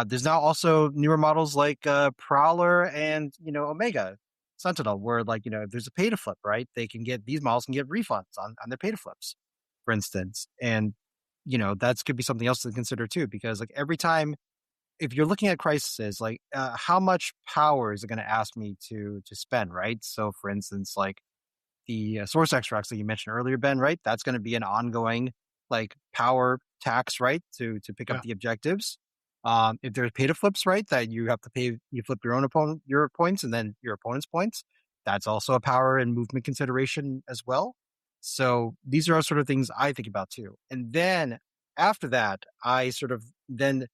There's now also newer models like Prowler and Omega Sentinel, where like if there's a pay to flip, right? These models can get refunds on their pay to flips, for instance, and that could be something else to consider too, because like every time if you're looking at crises, like how much power is it going to ask me to spend, right? So for instance, like the source extracts that you mentioned earlier, Ben, right? That's going to be an ongoing like power tax, right? To pick up Yeah. the objectives. If there's pay to flips, right, that you have to pay, you flip your points and then your opponent's points. That's also a power and movement consideration as well. So these are all sort of things I think about too. And then after that, I sort of then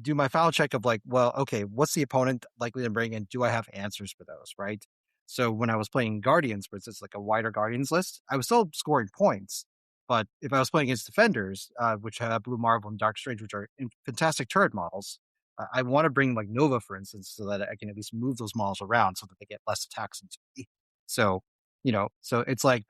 do my final check of like, well, okay, what's the opponent likely to bring and do I have answers for those, right? So when I was playing Guardians, where it's like a wider Guardians list, I was still scoring points. But if I was playing against Defenders, which have Blue Marvel and Dark Strange, which are fantastic turret models, I want to bring like Nova, for instance, so that I can at least move those models around so that they get less attacks into me. So, so it's like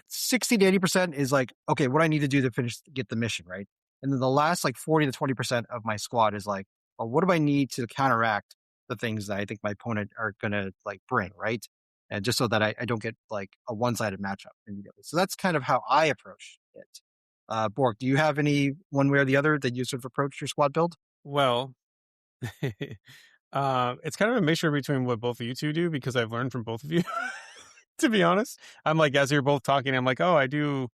60 to 80% is like, okay, what I need to do to get the mission, right? And then the last like 40 to 20% of my squad is like, well, what do I need to counteract the things that I think my opponent are going to like bring, right? And just so that I don't get like a one-sided matchup immediately. So that's kind of how I approach it. Bork, do you have any one way or the other that you sort of approach your squad build? Well, it's kind of a mixture between what both of you two do because I've learned from both of you. To be honest, I'm like, as you're both talking, I'm like, oh, I do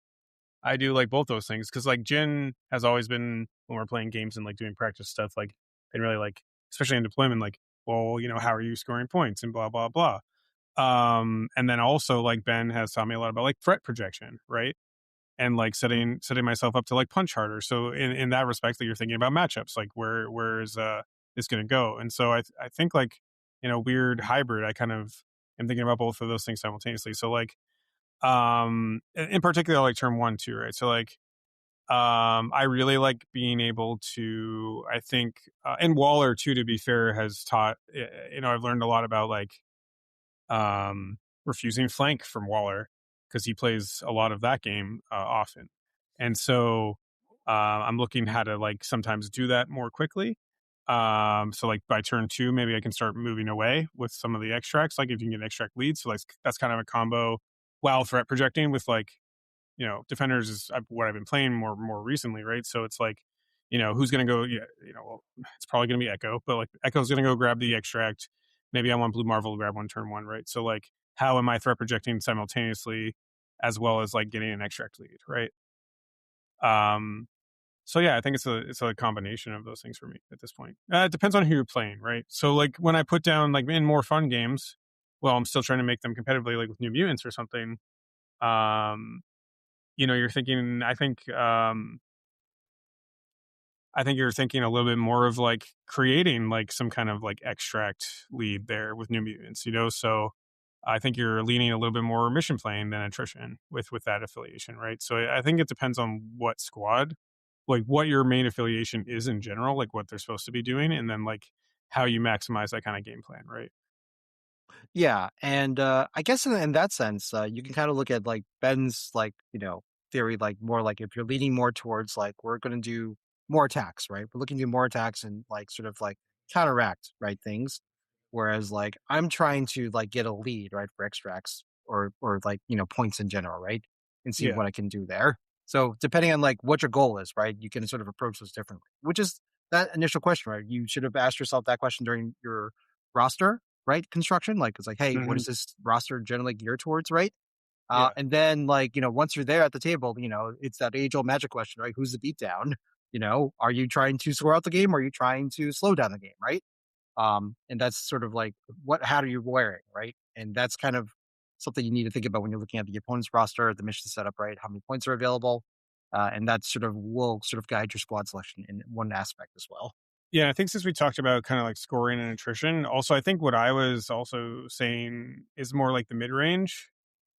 like both those things because like Jin has always been when we're playing games and like doing practice stuff, like been really like, especially in deployment, like, well, how are you scoring points and blah blah blah. And then also like Ben has taught me a lot about like threat projection, right? And like setting myself up to like punch harder. So in that respect, that you're thinking about matchups, like where is this going to go? And so I think like weird hybrid, I kind of am thinking about both of those things simultaneously. So like in particular like term 1 too, right? So like I really like being able to, I think and Waller too, to be fair, has taught, I've learned a lot about like refusing flank from Waller because he plays a lot of that game often. And so I'm looking how to like sometimes do that more quickly. So like by turn 2, maybe I can start moving away with some of the extracts, like if you can get extract leads. So like that's kind of a combo while threat projecting with like, defenders is what I've been playing more recently, right? So it's like, who's going to go? Yeah, well, it's probably going to be Echo, but like Echo's going to go grab the extract. Maybe I want Blue Marvel to grab one turn 1, right? So like, how am I threat projecting simultaneously, as well as like getting an extract lead, right? So yeah, I think it's a combination of those things for me at this point. It depends on who you're playing, right? So like when I put down like in more fun games, well, I'm still trying to make them competitively, like with New Mutants or something. Um, you're thinking. I think you're thinking a little bit more of like creating like some kind of like extract lead there with New Mutants. So I think you're leaning a little bit more mission playing than attrition with that affiliation, right? So I think it depends on what squad, like what your main affiliation is in general, like what they're supposed to be doing, and then like how you maximize that kind of game plan, right? Yeah, and I guess in that sense, you can kind of look at like Ben's like theory, like more like if you're leaning more towards like we're going to do more attacks, right? We're looking to do more attacks and like sort of like counteract right things, whereas like I'm trying to like get a lead right for extracts or like points in general, right, and see Yeah. what I can do there. So depending on like what your goal is, right, you can sort of approach those differently. Which is that initial question, right? You should have asked yourself that question during your roster right construction, like it's like, hey, what Hmm. is this roster generally geared towards, right? Yeah. And then like once you're there at the table, it's that age old magic question, right? Who's the beatdown? Are you trying to score out the game, or are you trying to slow down the game, right? And that's sort of like what hat are you wearing, right? And that's kind of something you need to think about when you're looking at the opponent's roster, the mission setup, right? How many points are available, and that sort of will sort of guide your squad selection in one aspect as well. Yeah, I think since we talked about kind of like scoring and attrition, also I think what I was also saying is more like the mid-range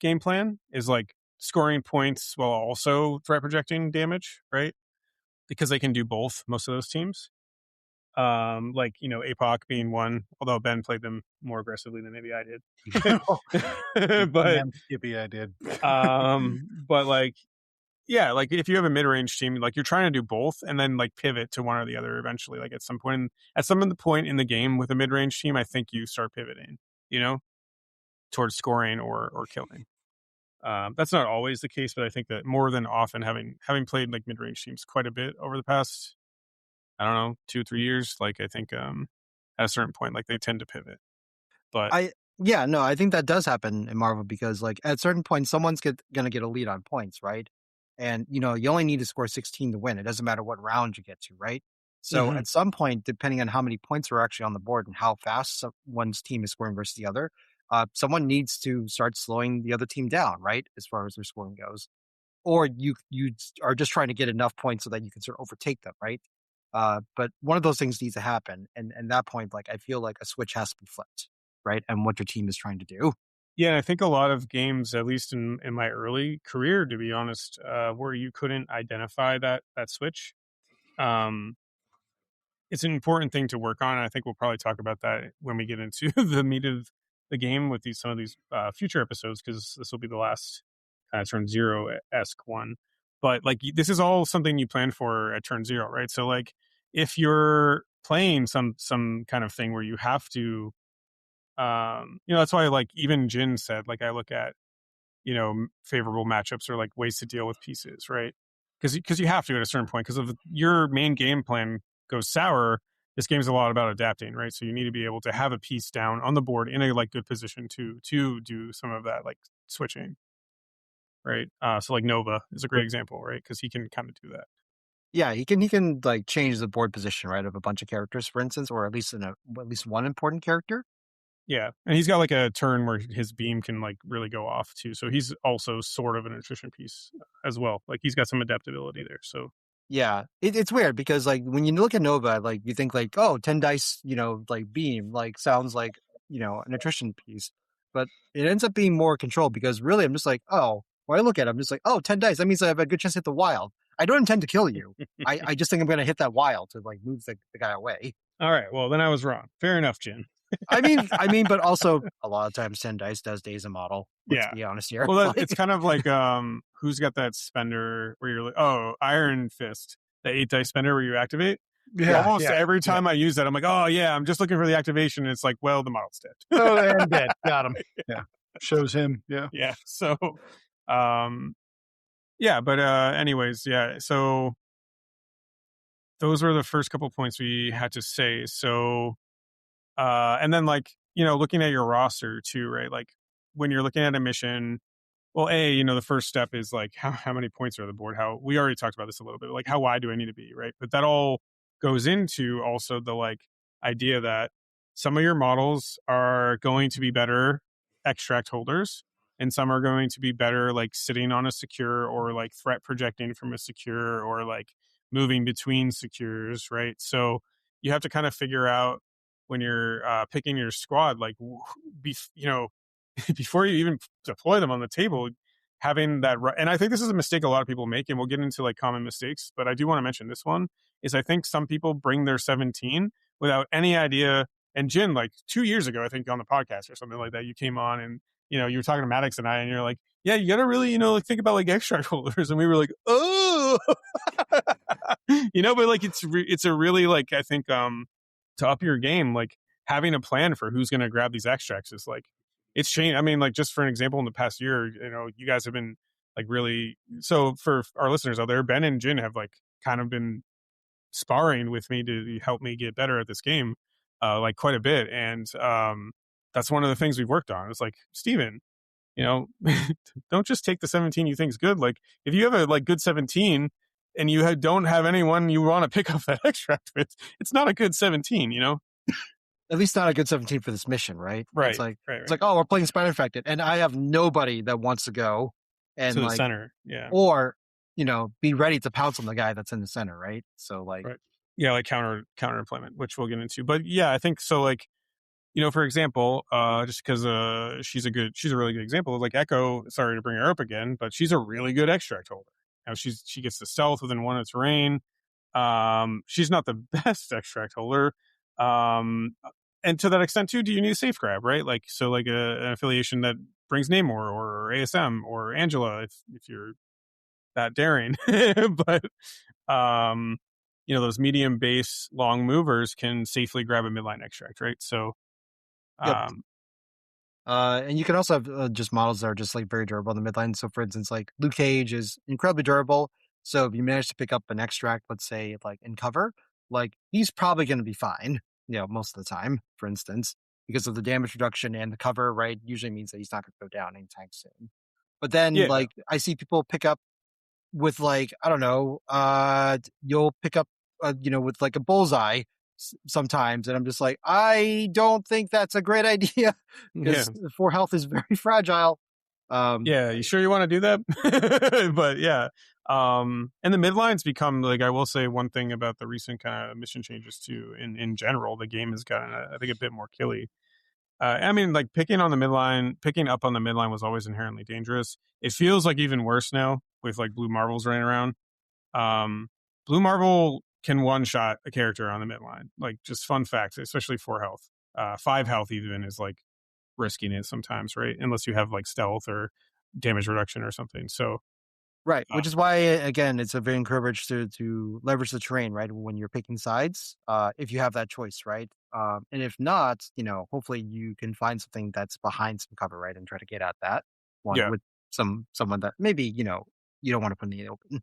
game plan is like scoring points while also threat projecting damage, right? Because they can do both, most of those teams. Like, APOC being one, although Ben played them more aggressively than maybe I did. but Damn Skippy, I did. but like yeah, like if you have a mid-range team, like you're trying to do both and then like pivot to one or the other eventually. Like at some of the point in the game with a mid-range team, I think you start pivoting, you know, towards scoring or killing. That's not always the case, but I think that more than often, having played like mid-range teams quite a bit over the past, I don't know, 2-3 years, like I think at a certain point, like they tend to pivot. But Yeah, no, I think that does happen in Marvel because like at certain point someone's gonna get a lead on points, right? And you only need to score 16 to win. It doesn't matter what round you get to, right? So mhm. at some point, depending on how many points are actually on the board and how fast one's team is scoring versus the other, someone needs to start slowing the other team down, right? As far as their scoring goes, or you are just trying to get enough points so that you can sort of overtake them, right? But one of those things needs to happen, and that point, like I feel like a switch has to be flipped, right? And what your team is trying to do. Yeah, I think a lot of games, at least in my early career, to be honest, where you couldn't identify that switch, um, it's an important thing to work on. I think we'll probably talk about that when we get into the meat of the game with some of these future episodes, because this will be the last kind of turn zero esque one. But like this is all something you plan for at turn zero, right? So like if you're playing some kind of thing where you have to, that's why like even Jin said like I look at favorable matchups or like ways to deal with pieces, right? Because you have to at a certain point, because if your main game plan goes sour, this game's a lot about adapting, right? So you need to be able to have a piece down on the board in a like good position to do some of that like switching, right? So like Nova is a great example, right? Because he can kind of do that. Yeah, he can like change the board position, right, of a bunch of characters, for instance, or at least one important character. Yeah, and he's got like a turn where his beam can like really go off too. So he's also sort of an attrition piece as well. Like he's got some adaptability there. So Yeah, it's weird because like when you look at Nova, like you think like, oh, 10 dice, like beam, like sounds like an attrition piece, but it ends up being more control because really I'm just like, oh, when I look at it, I'm just like, oh, 10 dice. That means I have a good chance to hit the wild. I don't intend to kill you. I just think I'm going to hit that wild to like move the guy away. all right, well then I was wrong. Fair enough, Jin. But also a lot of times 10 dice does days a model. Let's Yeah. be honest here. Well, it's kind of like who's got that spender where you're like, oh, Iron Fist, the 8 dice spender where you activate. Yeah, Almost every time I use that, I'm like, oh yeah, I'm just looking for the activation. And it's like, well, the model's dead. Oh, and dead. Got him. Yeah, shows him. Yeah. Yeah. So, um, yeah. But anyways, yeah. So those were the first couple points we had to say. So, and then like looking at your roster too, right? Like when you're looking at a mission, well, the first step is like how many points are on the board? How we already talked about this a little bit, like how wide do I need to be, right? But that all goes into also the like idea that some of your models are going to be better extract holders, and some are going to be better like sitting on a secure or like threat projecting from a secure or like moving between secures, right? So you have to kind of figure out when you're picking your squad, like before you even deploy them on the table, having that right. And I think this is a mistake a lot of people make, and we'll get into like common mistakes, but I do want to mention this one is I think some people bring their 17 without any idea. And Jin, like 2 years ago, I think on the podcast or something like that, you came on and you were talking to Maddox and I, and you're like, yeah, you got to really, like think about like extract holders. And we were like, oh, but like it's a really like, I think, to up your game, like having a plan for who's going to grab these extracts is like, it's changed. I mean, like just for an example, in the past year, you guys have been like really, so for our listeners out there, Ben and Jin have like kind of been sparring with me to help me get better at this game, like quite a bit. And that's one of the things we've worked on. It's like, Steven, don't just take the 17 you think is good. Like if you have a like good 17 and you don't have anyone you want to pick up that extract with, it's not a good 17, At least not a good 17 for this mission, right? Right. It's like, right. It's like, oh, we're playing Spider Infected, and I have nobody that wants to go and To the like center. Yeah. or be ready to pounce on the guy that's in the center, right? So like, Right. Yeah, like counter deployment, which we'll get into. But yeah, I think so. Like, for example, just because she's a really good example of like Echo. Sorry to bring her up again, but she's a really good extract holder. She gets the stealth within one of terrain. She's not the best extract holder. And to that extent too, do you need a safe grab, right? Like so, like an affiliation that brings Namor or ASM or Angela, if you're that daring. But those medium base long movers can safely grab a midline extract, right? So yep. um And you can also have just models that are just like very durable in the midline. So for instance, like Luke Cage is incredibly durable. So if you manage to pick up an extract, let's say like in cover, like he's probably going to be fine, most of the time, for instance, because of the damage reduction and the cover, right? Usually means that he's not going to go down anytime soon. But then yeah like I see people pick up with like, I don't know, you'll pick up, with like a bullseye sometimes. And I'm just like, I don't think that's a great idea because 4 health is very fragile. You sure you want to do that? But yeah. And the midlines become like, I will say one thing about the recent kind of mission changes too. In general, the game has gotten, I think, a bit more killy. I mean, like picking up on the midline was always inherently dangerous. It feels like even worse now with like blue marbles running around. Blue marble can one shot a character on the midline. Like just fun fact, especially 4 health. 5 health even is like risking it sometimes, right? Unless you have like stealth or damage reduction or something. So right. Which is why, again, it's a very encouraged to leverage the terrain, right? When you're picking sides, if you have that choice, right? And if not, hopefully you can find something that's behind some cover, right? And try to get at that one with someone that maybe, you don't want to put in the open.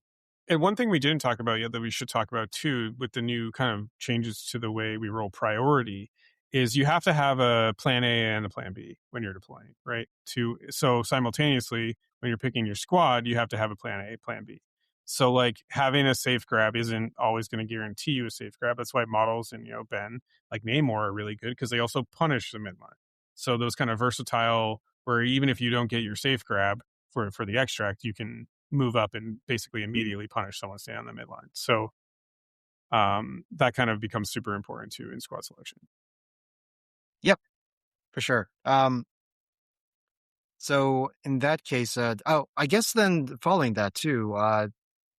And one thing we didn't talk about yet that we should talk about too, with the new kind of changes to the way we roll priority, is you have to have a plan A and a plan B when you're deploying, right? So simultaneously, when you're picking your squad, you have to have a plan A, plan B. So like having a safe grab isn't always going to guarantee you a safe grab. That's why models and Ben like Namor are really good because they also punish the midline. So those kind of versatile, where even if you don't get your safe grab for the extract, you can move up and basically immediately punish someone staying on the midline. So that kind of becomes super important too in squad selection. Yep, for sure. So in that case, I guess then following that too,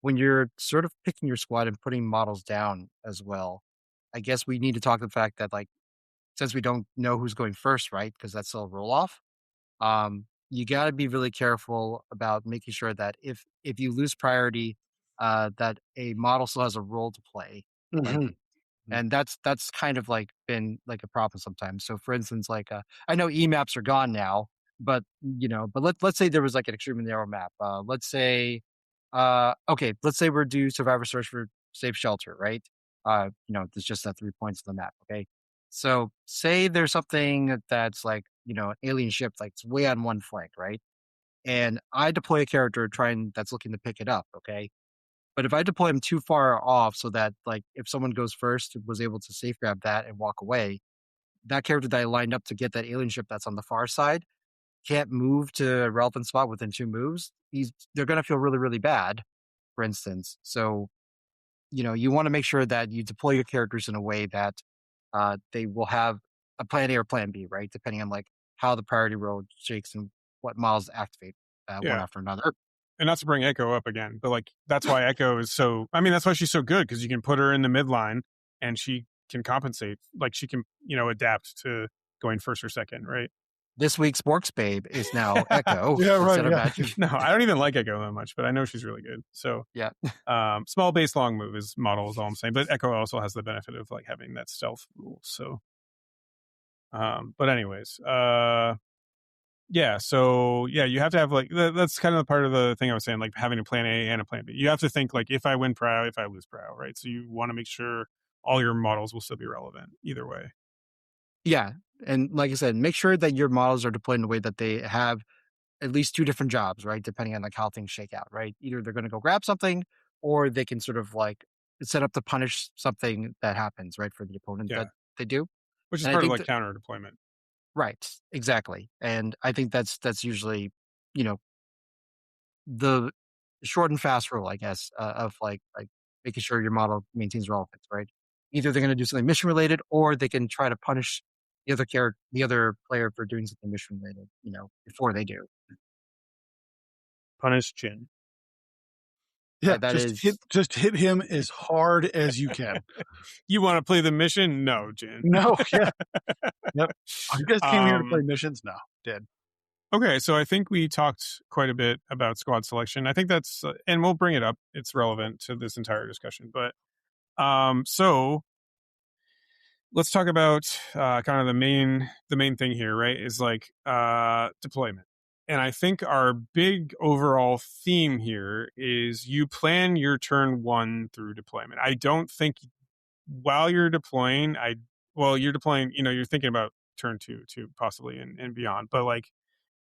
when you're sort of picking your squad and putting models down as well, I guess we need to talk the fact that like, since we don't know who's going first, right? Because that's still a roll off. You got to be really careful about making sure that if you lose priority, that a model still has a role to play. Like, and that's kind of like been like a problem sometimes. So for instance, like I know maps are gone now, but let's say there was like an extremely narrow map. Let's say let's say we're due survivor search for safe shelter, right? There's just that 3 points of the map. Okay. So say there's something that's like, an alien ship like it's way on one flank, right? and I deploy a character that's looking to pick it up, okay? But if I deploy him too far off so that like if someone goes first was able to safe grab that and walk away, that character that I lined up to get that alien ship that's on the far side can't move to a relevant spot within 2 moves. They're gonna feel really, really bad, for instance. So, you wanna make sure that you deploy your characters in a way that they will have a plan A or plan B, right? Depending on like how the priority roll shakes and what models activate one Yeah. after another. And not to bring Echo up again, but like that's why Echo is so. I mean, that's why she's so good because you can put her in the midline and she can compensate. Like she can, adapt to going first or second, right? This week's Sporks Babe is now Echo Yeah, right, instead of yeah. Magic. No, I don't even like Echo that much, but I know she's really good. So Yeah. small base, long move is model is all I'm saying. But Echo also has the benefit of like having that stealth rule. So, but anyways, yeah. So yeah, you have to have like that's kind of the part of the thing I was saying, like having a plan A and a plan B. You have to think like if I win prow, if I lose prow, right? So you want to make sure all your models will still be relevant either way. Yeah. And like I said, make sure that your models are deployed in a way that they have at least 2 different jobs, right? Depending on like how things shake out, right? Either they're going to go grab something or they can sort of like set up to punish something that happens, right? For the opponent Yeah, that they do. which is And I part of think like that, counter deployment. right, exactly. And I think that's usually, you know, the short and fast rule, I guess, of like making sure your model maintains relevance, right? Either they're going to do something mission related, or they can try to punish the other player for doing something mission related, before they do. Punish Jin. Yeah, That is, just hit him as hard as you can. You want to play the mission? No, Jin. No, yeah. Yep. You guys came here to play Um, missions? No, did. Okay, so I think we talked quite a bit about squad selection. I think that's, and we'll bring it up. It's relevant to this entire discussion. But so let's talk about kind of the main thing here, right? Is like deployment. And I think our big overall theme here is you plan your turn 1 through deployment. I don't think while you're deploying, you're deploying, you're thinking about turn 2 too, possibly and beyond. But like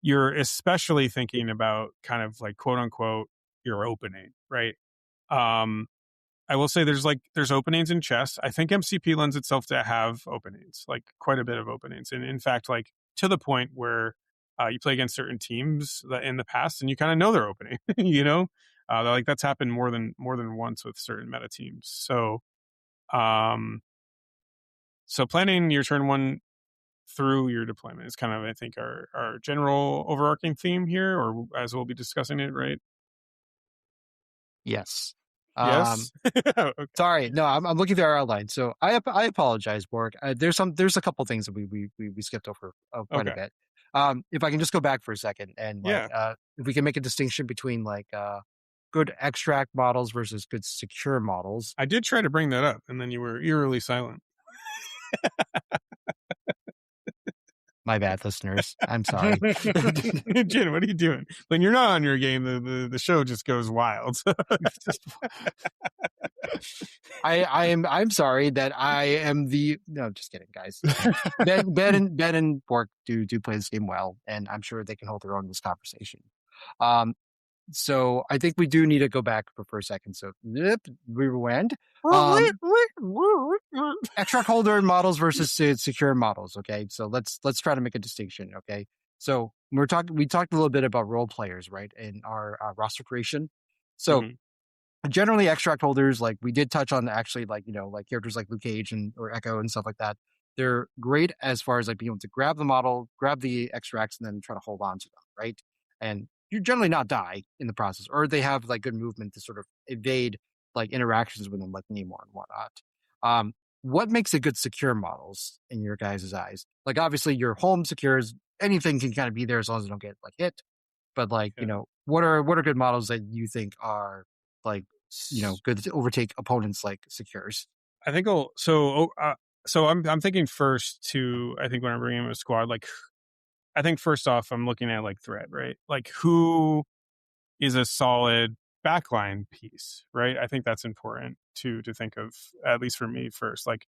you're especially thinking about kind of like quote unquote your opening, right? Um, I will say there's openings in chess. I think MCP lends itself to have openings, like quite a bit of openings. And in fact, like to the point where you play against certain teams that in the past and you kind of know they're opening, like that's happened more than once with certain meta teams. Um, so planning your turn 1 through your deployment is kind of, I think, our general overarching theme here, or as we'll be discussing it, right? yes. Yes. Okay. Sorry, no, I'm looking through our outline. So I apologize, Borg. There's a couple things that we skipped over quite a Okay. bit. If I can just go back for a second and like Yeah. if we can make a distinction between like good extract models versus good secure models. I did try to bring that up, and then you were eerily silent. My bad, listeners. I'm sorry. Jen, what are you doing? When you're not on your game, the show just goes wild. I'm sorry that I am the no, just kidding, guys. Ben and Bork do play this game well, and I'm sure they can hold their own in this conversation. So I think we do need to go back for a second. So rewind. Extract holder models versus secure models. Okay, so let's try to make a distinction. Okay, so we talked a little bit about role players, right, in our roster creation. So Mhm. generally, extract holders, like we did touch on, actually, like like characters like Luke Cage or Echo and stuff like that. They're great as far as like being able to grab the model, grab the extracts, and then try to hold on to them, right? And you generally not die in the process, or they have like good movement to sort of evade like interactions with them, like Namor and whatnot. What makes a good secure models in your guys' eyes? Like obviously your home secures, anything can kind of be there as long as you don't get like hit. But like, Yeah. what are good models that you think are like, good to overtake opponents like secures? I think so I'm thinking first to, I think when I'm bringing in a squad, like I think first off I'm looking at like threat, right? Like who is a solid backline piece, right? I think that's important to think of, at least for me first. Like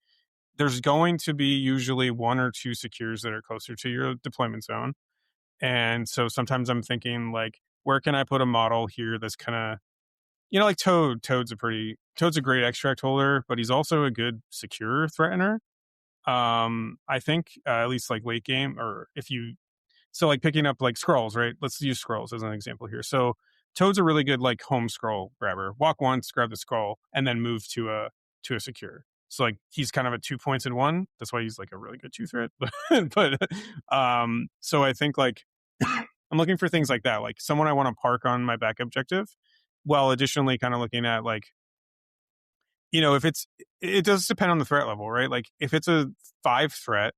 there's going to be usually 1 or 2 secures that are closer to your deployment zone. And so sometimes I'm thinking like, where can I put a model here that's kind of, like Toad. Toad's a great extract holder, but he's also a good secure threatener. I think at least like late game, or if you so like picking up like scrolls, right? Let's use scrolls as an example here. So Toad's a really good like home scroll grabber. Walk once, grab the scroll, and then move to a secure. So like he's kind of a 2 points in one. That's why he's like a really good two threat. But so I think like I'm looking for things like that, like someone I want to park on my back objective, while additionally kind of looking at like, if it does depend on the threat level, right? Like if it's a 5 threat,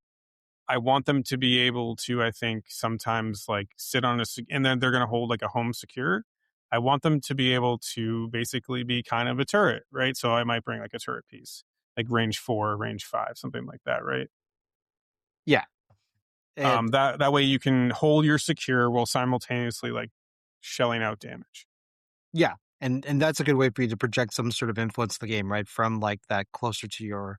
I want them to be able to, I think, sometimes like sit on and then they're going to hold like a home secure. I want them to be able to basically be kind of a turret, right? So I might bring like a turret piece, like range 4, range 5, something like that, right? Yeah. And That way you can hold your secure while simultaneously like shelling out damage. yeah, and that's a good way for you to project some sort of influence of the game, right? From like that closer to your,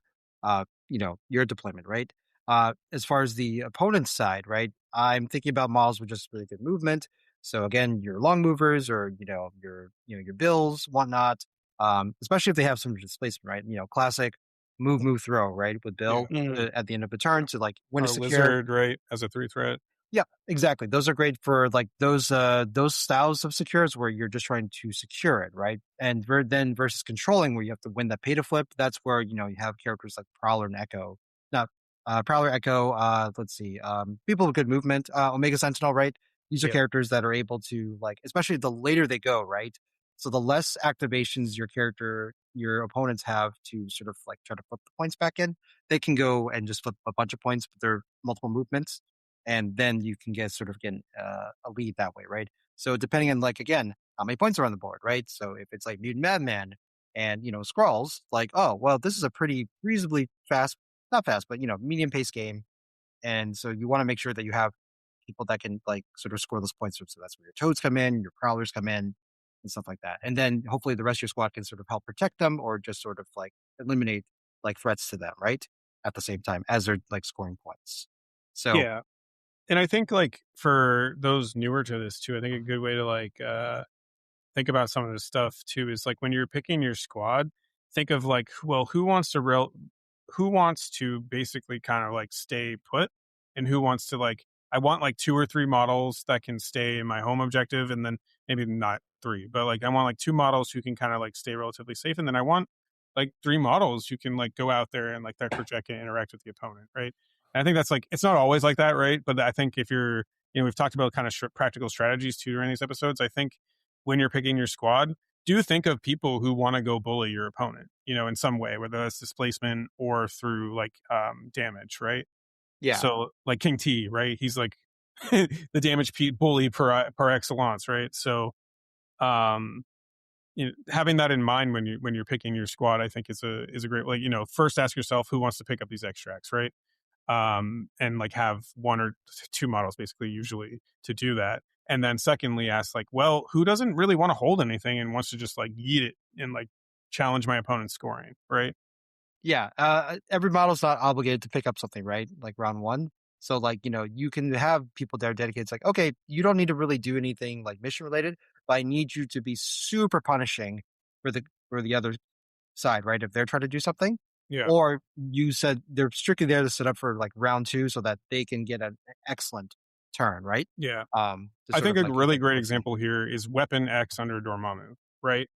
your deployment, right? As far as the opponent's side, right? I'm thinking about models with just really good movement. So again, your long movers or your bills, whatnot. Especially if they have some displacement, right? Classic move, throw, right? With Yeah. Bill at the end of the turn to like win a Or secure. lizard, right, as a 3 threat. Yeah, exactly. Those are great for like those styles of secures where you're just trying to secure it, right? And then versus controlling where you have to win that pay to flip. That's where you have characters like Prowler and Echo. Not Prowler, Echo. Let's see. People with good movement. Omega Sentinel, right? These are Yeah. characters that are able to like, especially the later they go, right? So the less activations your opponents have to sort of like try to flip the points back in, they can go and just flip a bunch of points with their multiple movements, and then you can get a lead that way, right? So depending on like again how many points are on the board, right? So if it's like Mutant Madman and Scrolls, like oh well, this is a pretty reasonably fast, not fast, but medium pace game, and so you want to make sure that you have people that can like sort of score those points. So that's where your Toads come in, your Prowlers come in, and stuff like that, and then hopefully the rest of your squad can sort of help protect them or just sort of like eliminate like threats to them, right? At the same time as they're like scoring points. So Yeah. And I think like for those newer to this too, I think a good way to like think about some of this stuff too is like when you're picking your squad, think of like, well, who wants to basically kind of like stay put, and who wants to like, I want like 2 or 3 models that can stay in my home objective, and then maybe not 3, but like I want like 2 models who can kind of like stay relatively safe, and then I want like 3 models who can like go out there and like their project and interact with the opponent, right? And I think that's like, it's not always like that, right? But I think if you're, we've talked about kind of practical strategies too during these episodes. I think when you're picking your squad, do think of people who want to go bully your opponent, in some way, whether that's displacement or through like damage, right? yeah, So like King T, right? He's like the damage bully per excellence, right? So um having that in mind when you're picking your squad, I think is a great, like, first ask yourself who wants to pick up these extracts, right? And like have 1 or 2 models basically usually to do that. And then secondly, ask like, well, who doesn't really want to hold anything and wants to just like eat it and like challenge my opponent's scoring, right? yeah. Every model's not obligated to pick up something, right? Like round one. So like, you can have people that are dedicated. It's like, okay, you don't need to really do anything like mission related, but I need you to be super punishing for the other side, right? If they're trying to do something. Yeah. Or you said they're strictly there to set up for like round 2 so that they can get an excellent turn, right? Yeah. To I sort think of a like really like great let's see. example here is Weapon X under Dormammu, right?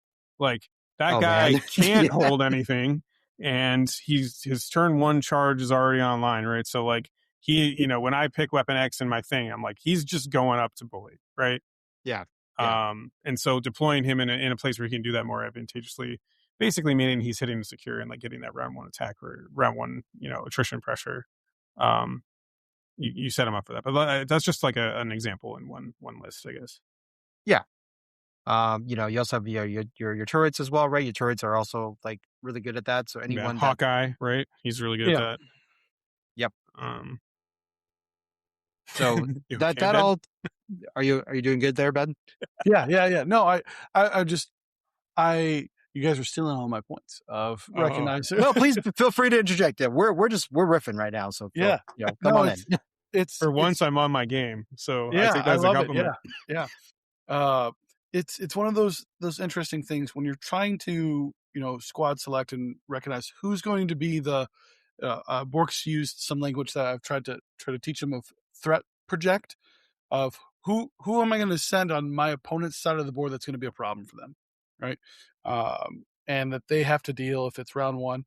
Like that Oh guy man. can't Yeah. hold anything, and his turn 1 charge is already online, right? So like when I pick Weapon X in my thing, I'm like, he's just going up to bully, right? Yeah. Yeah. And so deploying him in a place where he can do that more advantageously, basically meaning he's hitting the secure and like getting that round 1 attack or round 1, attrition pressure. Um, you set him up for that, but that's just like an example in one list, I guess. Yeah. You also have your turrets as well, right? Your turrets are also like really good at that. So Yeah, anyone that Hawkeye, right? He's really good at Yeah. that. yep. Um, So you that okay, that Ben? all are you doing good there, Ben? Yeah. No, I just, you guys are stealing all my points of Oh, recognizing. No, please feel free to interject. Yeah, we're riffing right now, so Yeah. come No, on in. it's For once, I'm on my game, so I yeah, take that I as a love it. compliment. Yeah. It's one of those interesting things when you're trying to squad select and recognize who's going to be the Bork's used some language that I've tried to teach them of threat project, of who am I going to send on my opponent's side of the board that's going to be a problem for them, right? And that they have to deal if it's round one.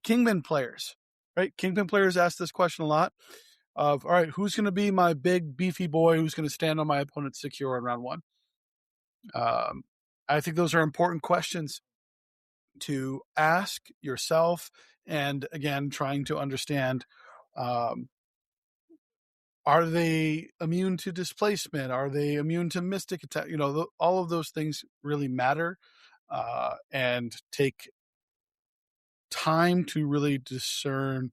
Kingpin players, right? Kingpin players ask this question a lot of, all right, who's going to be my big beefy boy who's going to stand on my opponent's secure in round one? I think those are important questions to ask yourself, and again, trying to understand, are they immune to displacement? Are they immune to mystic attack? All of those things really matter, and take time to really discern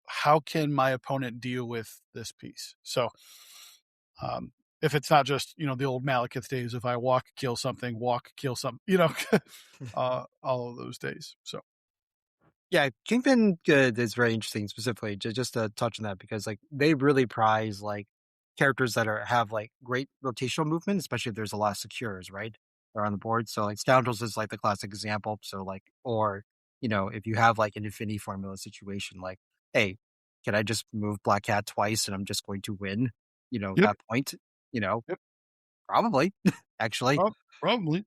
how can my opponent deal with this piece. So if it's not just the old Malekith days, if I walk kill something, all of those days. So Yeah, Kingpin is very interesting, specifically just to touch on that, because like they really prize like characters that have like great rotational movement, especially if there's a lot of secures, right? Are on the board. So like Scoundrels is like the classic example. So like, or if you have like an infinity formula situation, like, hey, can I just move Black Cat twice and I'm just going to win? Yep. That point. Yep. Probably, actually. Probably.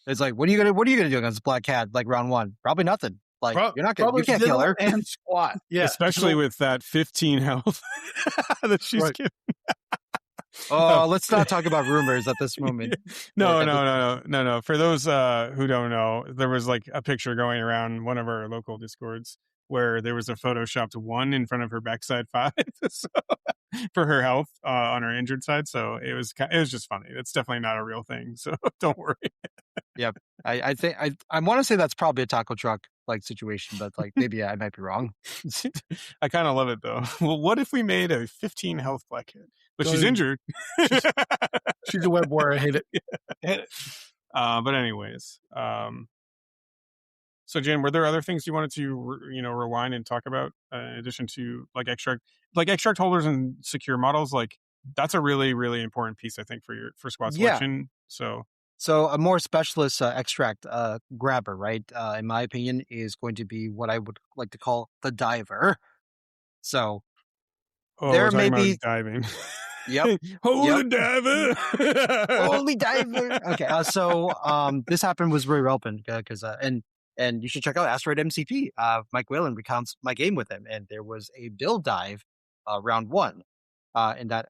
It's like, what are you gonna do against Black Cat like round one? Probably nothing. Like you're not gonna, you can't kill her and squat. Yeah, especially with that 15 health that she's Right. given. Oh, let's not talk about rumors at this moment. No. For those who don't know, there was like a picture going around one of our local Discords where there was a photoshopped 1 in front of her backside 5 so, for her health on her injured side. So it was just funny. It's definitely not a real thing. So don't worry. Yep. I think I want to say that's probably a taco truck like situation, but like maybe I might be wrong. I kind of love it though. Well, what if we made a 15 health Black Cat, but she's injured? She's a web warrior. I hate it. Yeah. But anyways, so Jen, were there other things you wanted to rewind and talk about in addition to like extract holders and secure models? Like that's a really, really important piece, I think, for squad selection. So a more specialist extract grabber, right? In my opinion, is going to be what I would like to call the diver. So there may be diving. Yep. Holy diver. Holy diver. Okay. So this was very relevant because and you should check out Asteroid MCP. Mike Whalen recounts my game with him, and there was a build dive round 1 in that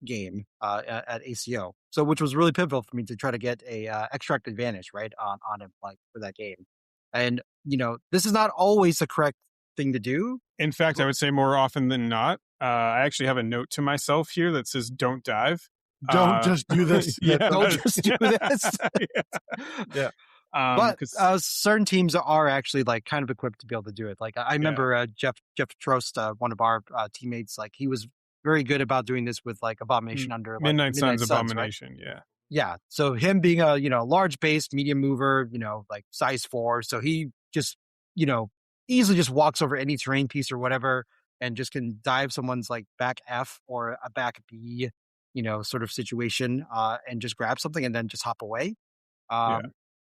game at ACO. So which was really pivotal for me to try to get a extract advantage, right, on him, like for that game. And this is not always the correct thing to do. In fact, I would say more often than not. I actually have a note to myself here that says "Don't dive." Don't just do this. Don't just do this. Yeah. But certain teams are actually like kind of equipped to be able to do it. Like I remember Jeff Trost, one of our teammates, like he was very good about doing this with like Abomination under like, Midnight Suns Abomination. Right? Yeah. So him being a large base medium mover, like size 4, so he just easily just walks over any terrain piece or whatever and just can dive someone's like back F or a back B, sort of situation, and just grab something and then just hop away.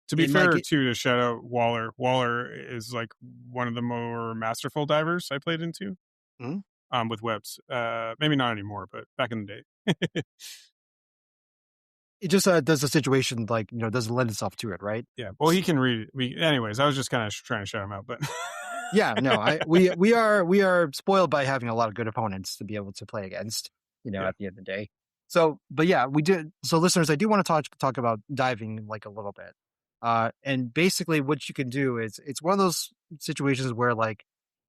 To be fair, too, to shout out Waller. Waller is like one of the more masterful divers I played into. With webs. Maybe not anymore, but back in the day. It just does the situation like doesn't lend itself to it, right? Yeah. Well, he can read it. Anyways, I was just kind of trying to shout him out, but yeah, no, we are spoiled by having a lot of good opponents to be able to play against. At the end of the day. So, but yeah, we did. So, listeners, I do want to talk about diving like a little bit. And basically, what you can do is it's one of those situations where like.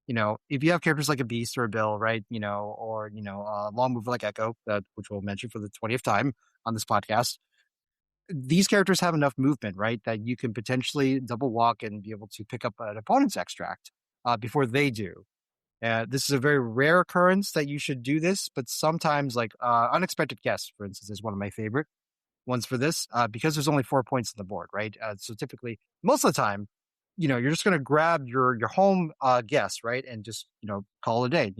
If you have characters like a Beast or a Bill, right, or, a long mover like Echo, which we'll mention for the 20th time on this podcast, these characters have enough movement, right, that you can potentially double walk and be able to pick up an opponent's extract before they do. This is a very rare occurrence that you should do this, but sometimes like Unexpected Guest, for instance, is one of my favorite ones for this because there's only 4 points on the board, right? So typically, most of the time, you're just going to grab your home guest, right, and just call it a day.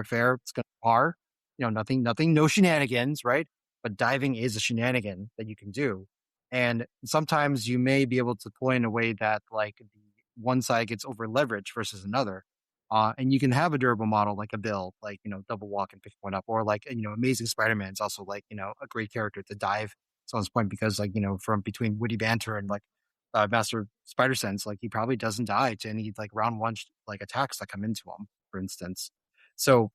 Fair. It's going to par. Nothing, no shenanigans, right? But diving is a shenanigan that you can do, and sometimes you may be able to deploy in a way that like the one side gets over leveraged versus another. And you can have a durable model like a Bill, like double walk and pick one up, or like Amazing Spider-Man is also like a great character to dive someone's point because like from between witty banter and like Master Spider Sense, like he probably doesn't die to any like round one like attacks that come into him, for instance. So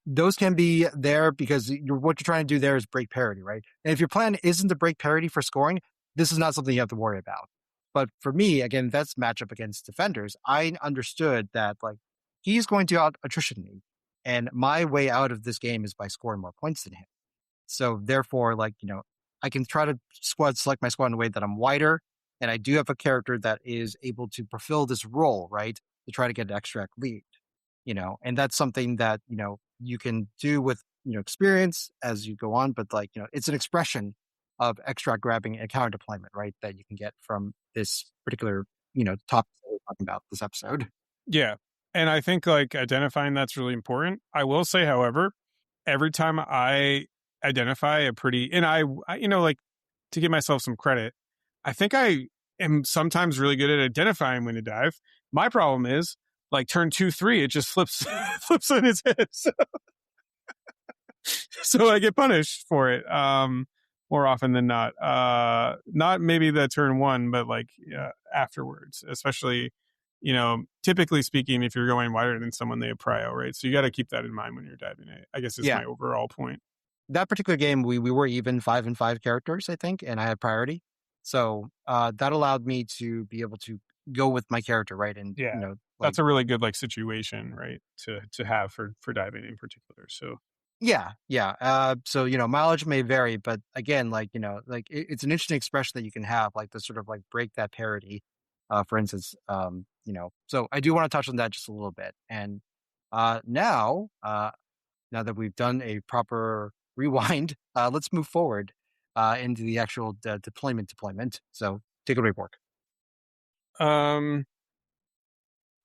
those can be there because what you're trying to do there is break parity, right? And if your plan isn't to break parity for scoring, this is not something you have to worry about. But for me, again, that's matchup against defenders. I understood that like he's going to out attrition me, and my way out of this game is by scoring more points than him. So therefore, like, I can try to select my squad in a way that I'm wider. And I do have a character that is able to fulfill this role, right? To try to get an extract lead, and that's something that, you can do with, experience as you go on. But like, it's an expression of extract grabbing and counter deployment, right? That you can get from this particular, topic that we're talking about this episode. Yeah. And I think like identifying that's really important. I will say, however, every time I identify a pretty, and I like to give myself some credit, I think I am sometimes really good at identifying when to dive. My problem is like turn 2, 3, it just flips on its head. So I get punished for it more often than not. Not maybe the turn 1, but like afterwards, especially, typically speaking, if you're going wider than someone, they have prio, right? So you got to keep that in mind when you're diving. I guess is my overall point. That particular game, we were even 5-5 characters, I think, and I had priority. So that allowed me to be able to go with my character, right? And that's a really good like situation, right? To have for diving in particular. So yeah. So mileage may vary, but again, like like it's an interesting expression that you can have, like to sort of like break that parity. For instance, so I do want to touch on that just a little bit. And now that we've done a proper rewind, let's move forward into the actual deployment. So take it away, Bork. All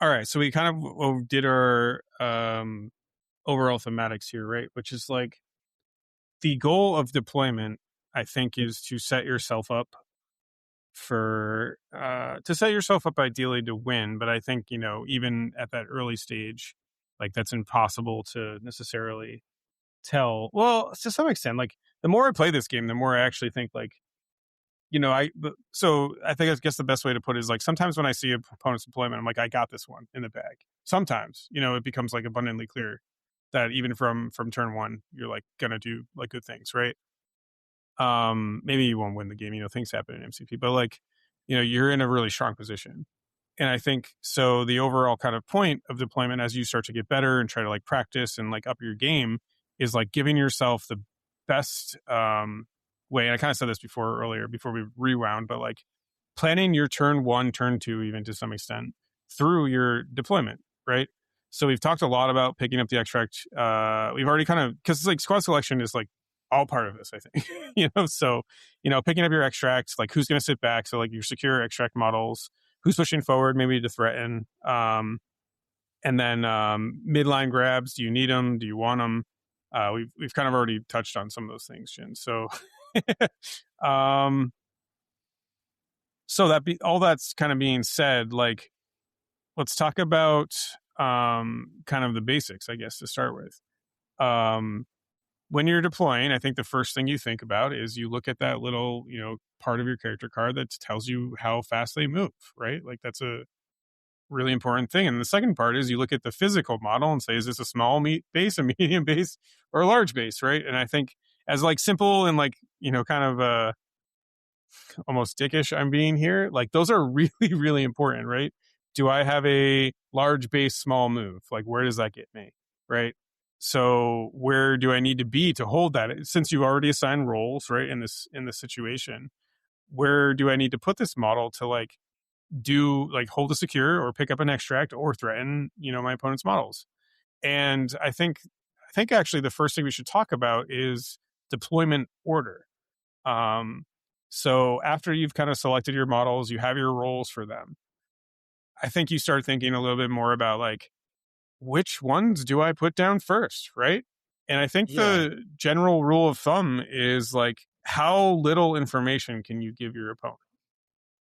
right. So we kind of did our overall thematics here, right? Which is like the goal of deployment, I think, is to set yourself up ideally to win. But I think, even at that early stage, like that's impossible to necessarily tell. Well, to some extent, like the more I play this game, the more I actually think like, so I think I guess the best way to put it is like sometimes when I see opponent's deployment, I'm like, I got this one in the bag. Sometimes, it becomes like abundantly clear that even from turn 1, you're like gonna do like good things, right? Maybe you won't win the game, things happen in MCP, but like, you're in a really strong position. And I think so the overall kind of point of deployment as you start to get better and try to like practice and like up your game is like giving yourself the best way. And I kind of said this earlier before we rewound, but like planning your turn 1, turn 2, even to some extent through your deployment, right? So we've talked a lot about picking up the extract. We've already kind of, because it's like squad selection is like all part of this, I think. So picking up your extract, like who's going to sit back, so like your secure extract models, who's pushing forward maybe to threaten, and then midline grabs, do you need them, do you want them? We've kind of already touched on some of those things, Jin. So so all that's kind of being said, like let's talk about kind of the basics, I guess, to start with. When you're deploying, I think the first thing you think about is you look at that little, part of your character card that tells you how fast they move, right? Like that's a really important thing. And the second part is you look at the physical model and say, is this a small base, a medium base, or a large base, right? And I think as like simple and like, kind of almost dickish I'm being here, like those are really, really important, right? Do I have a large base, small move? Like where does that get me, right? So where do I need to be to hold that? Since you already assigned roles, right, in this situation, where do I need to put this model to like do like hold a secure or pick up an extract or threaten, my opponent's models? And I think actually the first thing we should talk about is deployment order. So after you've kind of selected your models, you have your roles for them. I think you start thinking a little bit more about like, which ones do I put down first, right? And I think the general rule of thumb is like, how little information can you give your opponent?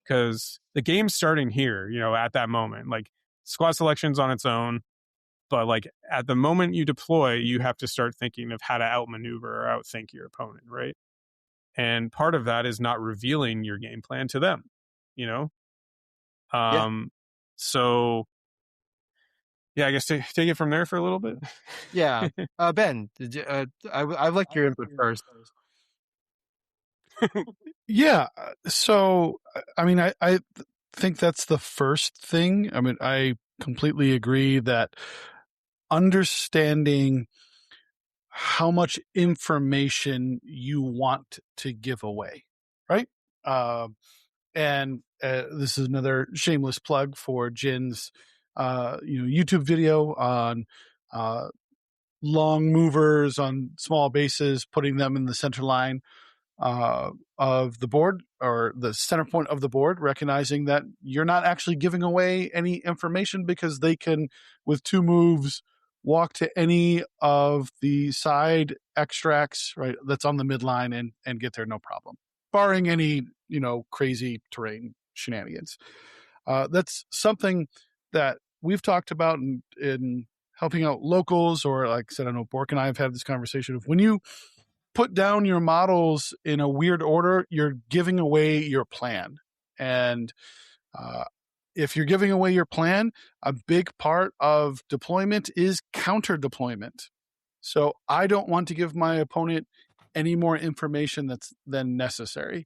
Because the game's starting here, at that moment. Like, squad selection's on its own, but like at the moment you deploy, you have to start thinking of how to outmaneuver or outthink your opponent, right? And part of that is not revealing your game plan to them, you know? Yeah. So yeah, I guess take it from there for a little bit. Yeah. Ben, did you, I'd like your input first. Yeah. So, I mean, I think that's the first thing. I mean, I completely agree that understanding how much information you want to give away, right? And this is another shameless plug for Jin's, YouTube video on long movers on small bases, putting them in the center line of the board or the center point of the board, recognizing that you're not actually giving away any information because they can, with 2 moves, walk to any of the side extracts, right, that's on the midline and get there no problem, barring any, crazy terrain shenanigans. That's something that we've talked about in helping out locals, or like I said, I know Bork and I have had this conversation of when you put down your models in a weird order, you're giving away your plan. And if you're giving away your plan, a big part of deployment is counter deployment. So I don't want to give my opponent any more information than necessary.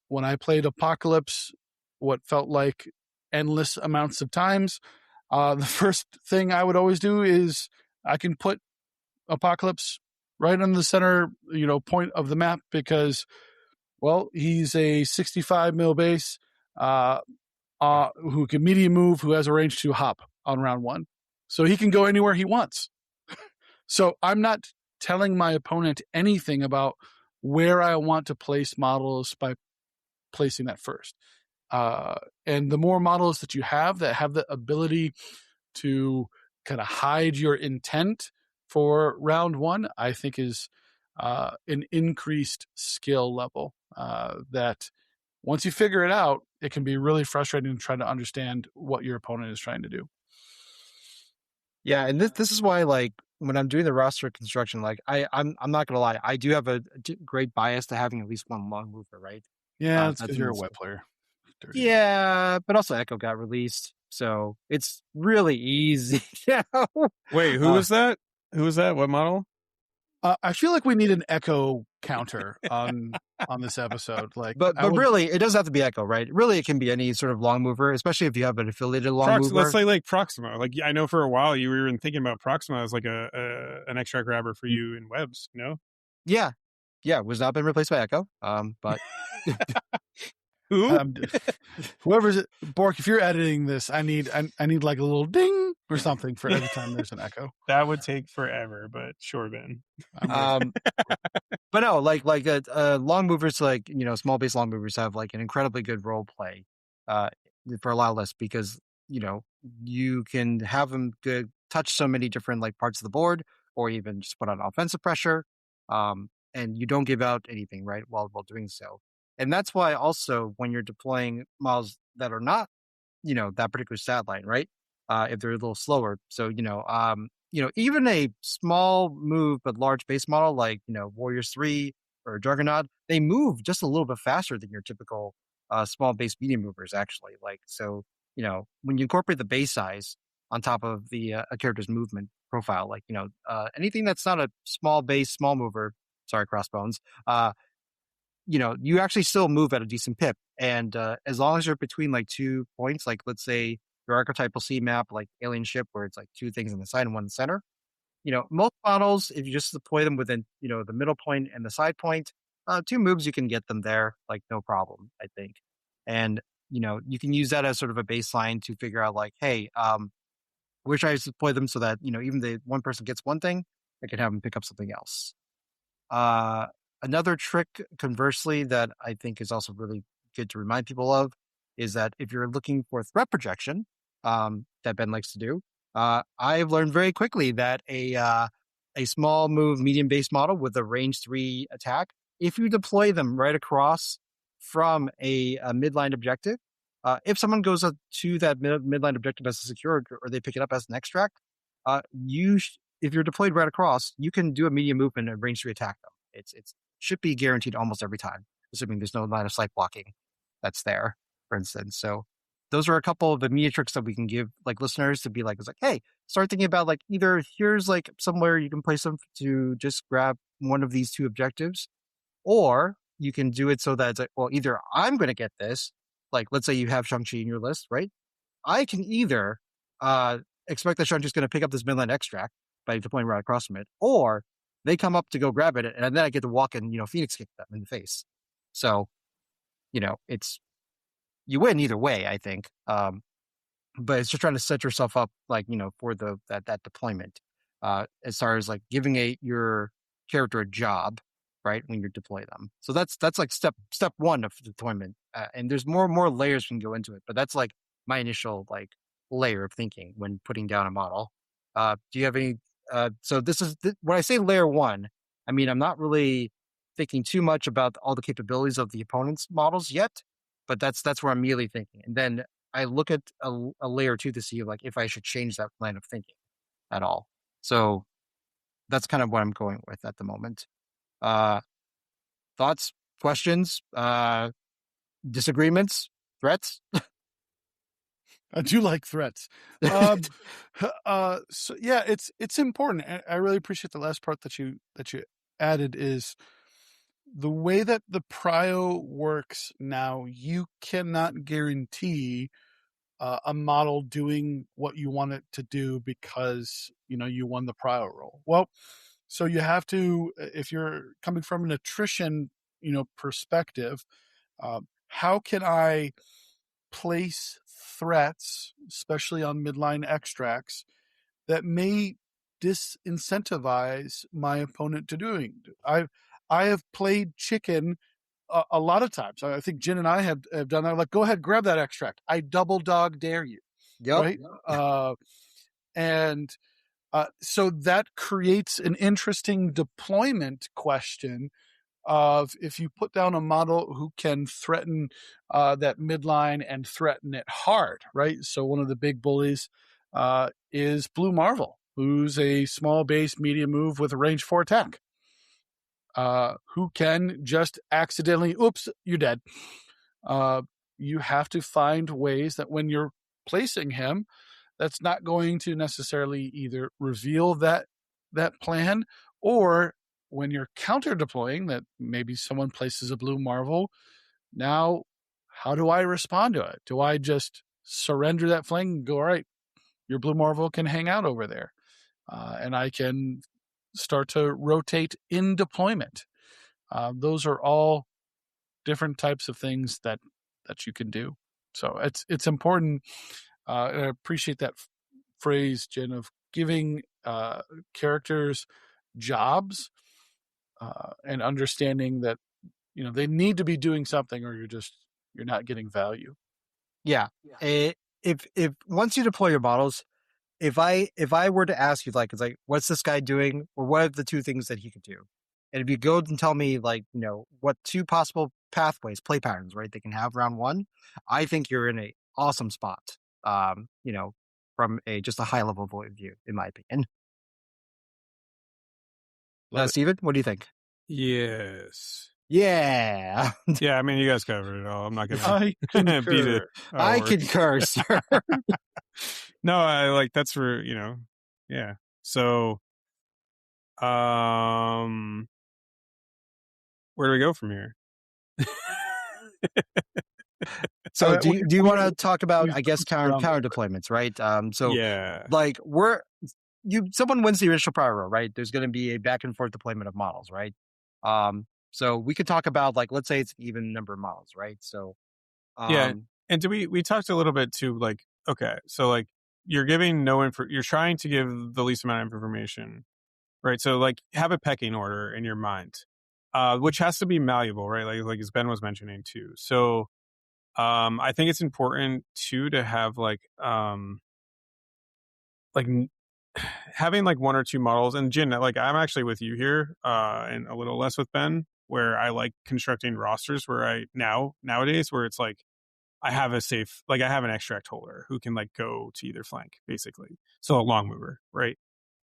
When I played Apocalypse, what felt like endless amounts of times, the first thing I would always do is I can put Apocalypse right on the center, point of the map because, well, he's a 65 mil base who can medium move, who has a range to hop on round 1. So he can go anywhere he wants. So I'm not telling my opponent anything about where I want to place models by placing that first. And the more models that you have that have the ability to kind of hide your intent for round 1, I think is an increased skill level that once you figure it out, it can be really frustrating to try to understand what your opponent is trying to do. Yeah, and this is why, like, when I'm doing the roster construction, like I'm not gonna lie, I do have a great bias to having at least one long mover, right? Yeah, that's because you're a web player. Dirty. Yeah, but also Echo got released, so it's really easy. Wait, who was that? Who was that? What model? I feel like we need an Echo counter on this episode. Like, but really, it doesn't have to be Echo, right? Really, it can be any sort of long mover, especially if you have an affiliated long mover. Let's say like Proxima. Like, I know for a while you were even thinking about Proxima as like an extra grabber for you in webs. Yeah, was not been replaced by Echo. But who? Whoever's Bork, if you're editing this, I need like a little ding or something for every time there's an Echo. That would take forever, but sure, Ben. But no, like long movers, like small base long movers have like an incredibly good role play for a lot less because you can have them touch so many different like parts of the board, or even just put on offensive pressure, and you don't give out anything right while doing so. And that's why also when you're deploying models that are not, that particular stat line, right? If they're a little slower. So, even a small move but large base model like, Warriors 3 or Juggernaut, they move just a little bit faster than your typical small base medium movers, actually. Like, so, when you incorporate the base size on top of the a character's movement profile, like, anything that's not a small base, small mover, sorry, Crossbones, you actually still move at a decent pip. And as long as you're between like 2 points, like let's say your archetypal C map, like Alien Ship, where it's like 2 things on the side and 1 in the center, most models, if you just deploy them within, the middle point and the side point, 2 moves, you can get them there, like no problem, I think. And, you can use that as sort of a baseline to figure out like, hey, where should I deploy them so that, even the one person gets one thing, I can have them pick up something else. Another trick, conversely, that I think is also really good to remind people of is that if you're looking for threat projection, that Ben likes to do, I've learned very quickly that a small move medium base model with a range 3 attack, if you deploy them right across from a midline objective, if someone goes up to that midline objective as a secured or they pick it up as an extract, if you're deployed right across, you can do a medium movement and range 3 attack them. It's should be guaranteed almost every time, assuming there's no line of sight blocking that's there, for instance. So those are a couple of the media tricks that we can give like listeners to be like, it's like, hey, start thinking about like either here's like somewhere you can place them to just grab one of these two objectives, or you can do it so that it's like, well, either I'm going to get this, like let's say you have Shang-Chi in your list, right? I can either expect that Shang-Chi's going to pick up this midline extract by deploying right across from it, or they come up to go grab it, and then I get to walk and, Phoenix kick them in the face. So, it's, you win either way, I think. But it's just trying to set yourself up, like, for that deployment, as far as like giving your character a job, right, when you deploy them. So that's like step one of deployment. And there's more layers we can go into it, but that's like my initial like layer of thinking when putting down a model. Do you have any? So this is when I say layer one, I mean I'm not really thinking too much about all the capabilities of the opponent's models yet, but that's where I'm immediately thinking, and then I look at a layer two to see like if I should change that line of thinking at all. So that's kind of what I'm going with at the moment. Thoughts, questions, disagreements, threats? I do like threats. So yeah, it's important. I really appreciate the last part that you added is the way that the prio works now. You cannot guarantee a model doing what you want it to do because you won the prio roll. Well, so you have to, if you're coming from an attrition perspective, how can I place threats, especially on midline extracts, that may disincentivize my opponent to doing. I have played chicken a lot of times. I think Jen and I have done that. Like, go ahead, grab that extract. I double dog dare you. Yep. Right. And so that creates an interesting deployment question of if you put down a model who can threaten that midline and threaten it hard, right? So one of the big bullies is Blue Marvel, who's a small base medium move with a range 4 attack, who can just accidentally, oops, you're dead. You have to find ways that when you're placing him, that's not going to necessarily either reveal that plan, or when you're counter deploying that maybe someone places a Blue Marvel. Now, how do I respond to it? Do I just surrender that flank and go, all right, your Blue Marvel can hang out over there, and I can start to rotate in deployment? Those are all different types of things that you can do. So it's important. And I appreciate that phrase, Jen, of giving characters jobs and understanding that they need to be doing something, or you're not getting value. Yeah. If once you deploy your models, if I were to ask you, like, it's like, what's this guy doing, or what are the two things that he could do? And if you go and tell me, like, what two possible pathways, play patterns, right, they can have round one, I think you're in a awesome spot. From just a high level point of view, in my opinion. Steven, what do you think? Yes. Yeah. Yeah, I mean, you guys covered it all. I'm not going to beat it. I concur, sir. No, I like that's for, yeah. So, where do we go from here? So do you want to talk about, I guess, counter deployments, right? So yeah, like someone wins the initial prior roll, right? There's going to be a back and forth deployment of models, right? So we could talk about, like, let's say it's an even number of models, right? So yeah, and we talked a little bit too, like, okay, so like you're giving you're trying to give the least amount of information, right? So like have a pecking order in your mind, which has to be malleable, right? Like as Ben was mentioning too. So I think it's important too to have like having like one or two models. And Jin, like I'm actually with you here, and a little less with Ben, where I like constructing rosters where nowadays where it's like I have I have an extract holder who can like go to either flank basically. So a long mover, right?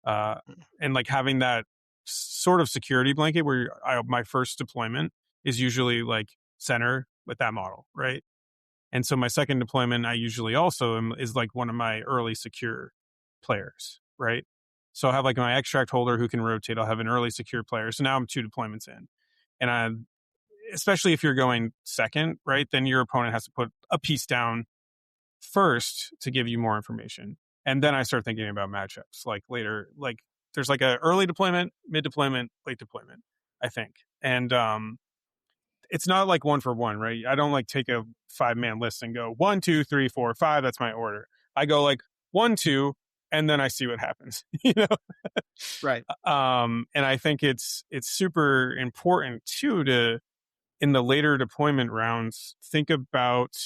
Uh, and like having that sort of security blanket where my first deployment is usually like center with that model, right? And so my second deployment, I usually is like one of my early secure players, right? So I have like my extract holder who can rotate. I'll have an early secure player. So now I'm 2 deployments in. And especially if you're going second, right? Then your opponent has to put a piece down first to give you more information. And then I start thinking about matchups like later, like there's like a early deployment, mid deployment, late deployment, I think. And it's not like one for one, right? I don't like take a 5-man list and go 1, 2, 3, 4, 5. That's my order. I go like 1, 2, and then I see what happens. You know, Right. and I think it's super important too to in the later deployment rounds think about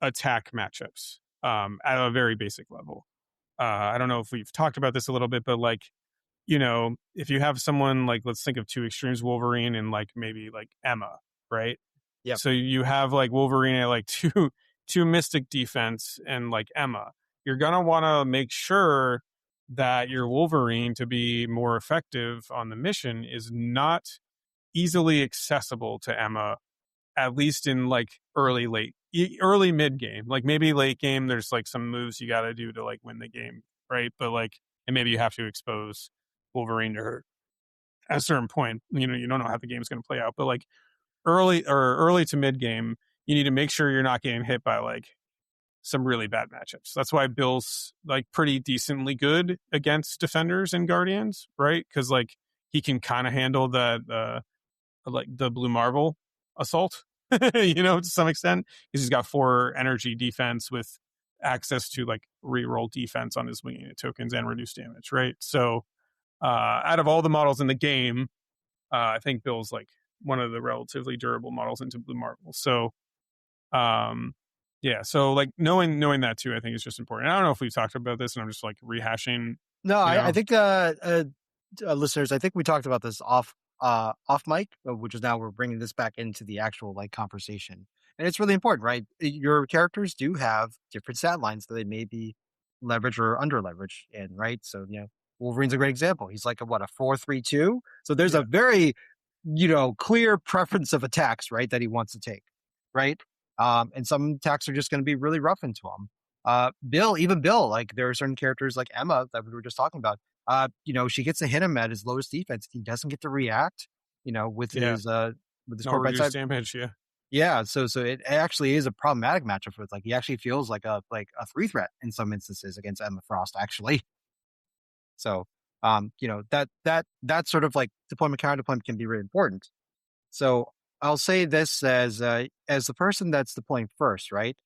attack matchups at a very basic level. I don't know if we've talked about this a little bit, but like if you have someone like let's think of two extremes, Wolverine and like maybe like Emma, right? Yep. So you have like Wolverine at like two Mystic defense and like Emma. You're gonna want to make sure that your Wolverine to be more effective on the mission is not easily accessible to Emma, at least in like early mid game. Like maybe late game, there's like some moves you got to do to like win the game, right? But like, and maybe you have to expose Wolverine to her at a certain point. You don't know how the game's going to play out, but like early to mid game, you need to make sure you're not getting hit by like some really bad matchups. That's why Bill's like pretty decently good against defenders and guardians, right? Because like he can kind of handle like the Blue Marvel assault, to some extent, because he's got 4 energy defense with access to like reroll defense on his wing unit tokens and reduce damage, right? So out of all the models in the game, I think Bill's like one of the relatively durable models into Blue Marvel. So yeah, so like knowing that too, I think is just important. I don't know if we've talked about this, and I'm just like rehashing. No, I think listeners, I think we talked about this off mic, which is now we're bringing this back into the actual like conversation, and it's really important, right? Your characters do have different stat lines that they may be leverage or under leverage in, right? So Wolverine's a great example. He's like a 4-3-2. So there's a very clear preference of attacks, right, that he wants to take, right? And some attacks are just going to be really rough into him. Bill, like there are certain characters like Emma that we were just talking about. She gets to hit him at his lowest defense. He doesn't get to react, with his core right side damage. Yeah. Yeah. So it actually is a problematic matchup with like he actually feels like a 3 threat in some instances against Emma Frost, actually. So that sort of like deployment counter deployment can be really important. So I'll say this as the person that's deploying first, right?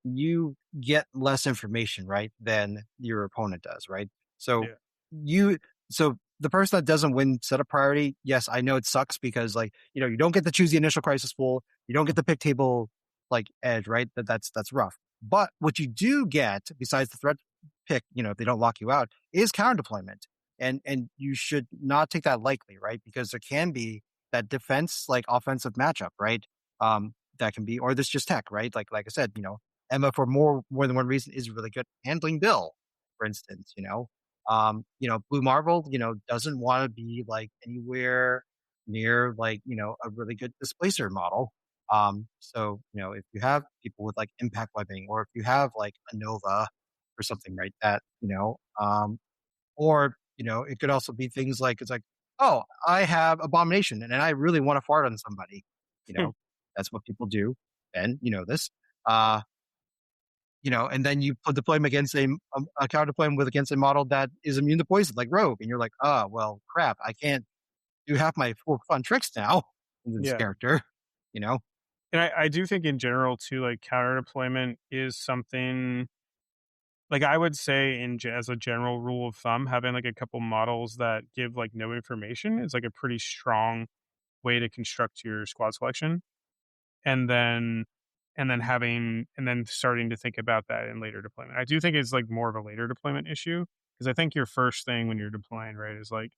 You get less information, right, than your opponent does, right? So so the person that doesn't win set up priority, yes, I know it sucks because like you don't get to choose the initial crisis pool, you don't get the pick table like edge, right? That's rough. But what you do get besides the threat pick, if they don't lock you out, is counter deployment, and you should not take that lightly, right? Because there can be that defense like offensive matchup, right? That can be, or this just tech, right? Like I said, Emma for more than one reason is really good handling Bill, for instance. Blue Marvel, doesn't want to be like anywhere near like a really good displacer model. So if you have people with like impact webbing, or if you have like a Nova or something, right? That or it could also be things like it's like, oh, I have Abomination and I really want to fart on somebody. That's what people do. And this. And then you deploy them against a counter deploy them against a model that is immune to poison, like Rogue, and you're like, well, crap, I can't do half my fun tricks now in this character, And I do think in general too, like counter deployment is something like I would say as a general rule of thumb, having like a couple models that give like no information is like a pretty strong way to construct your squad selection. And then and then starting to think about that in later deployment. I do think it's like more of a later deployment issue, because I think your first thing when you're deploying, right, is like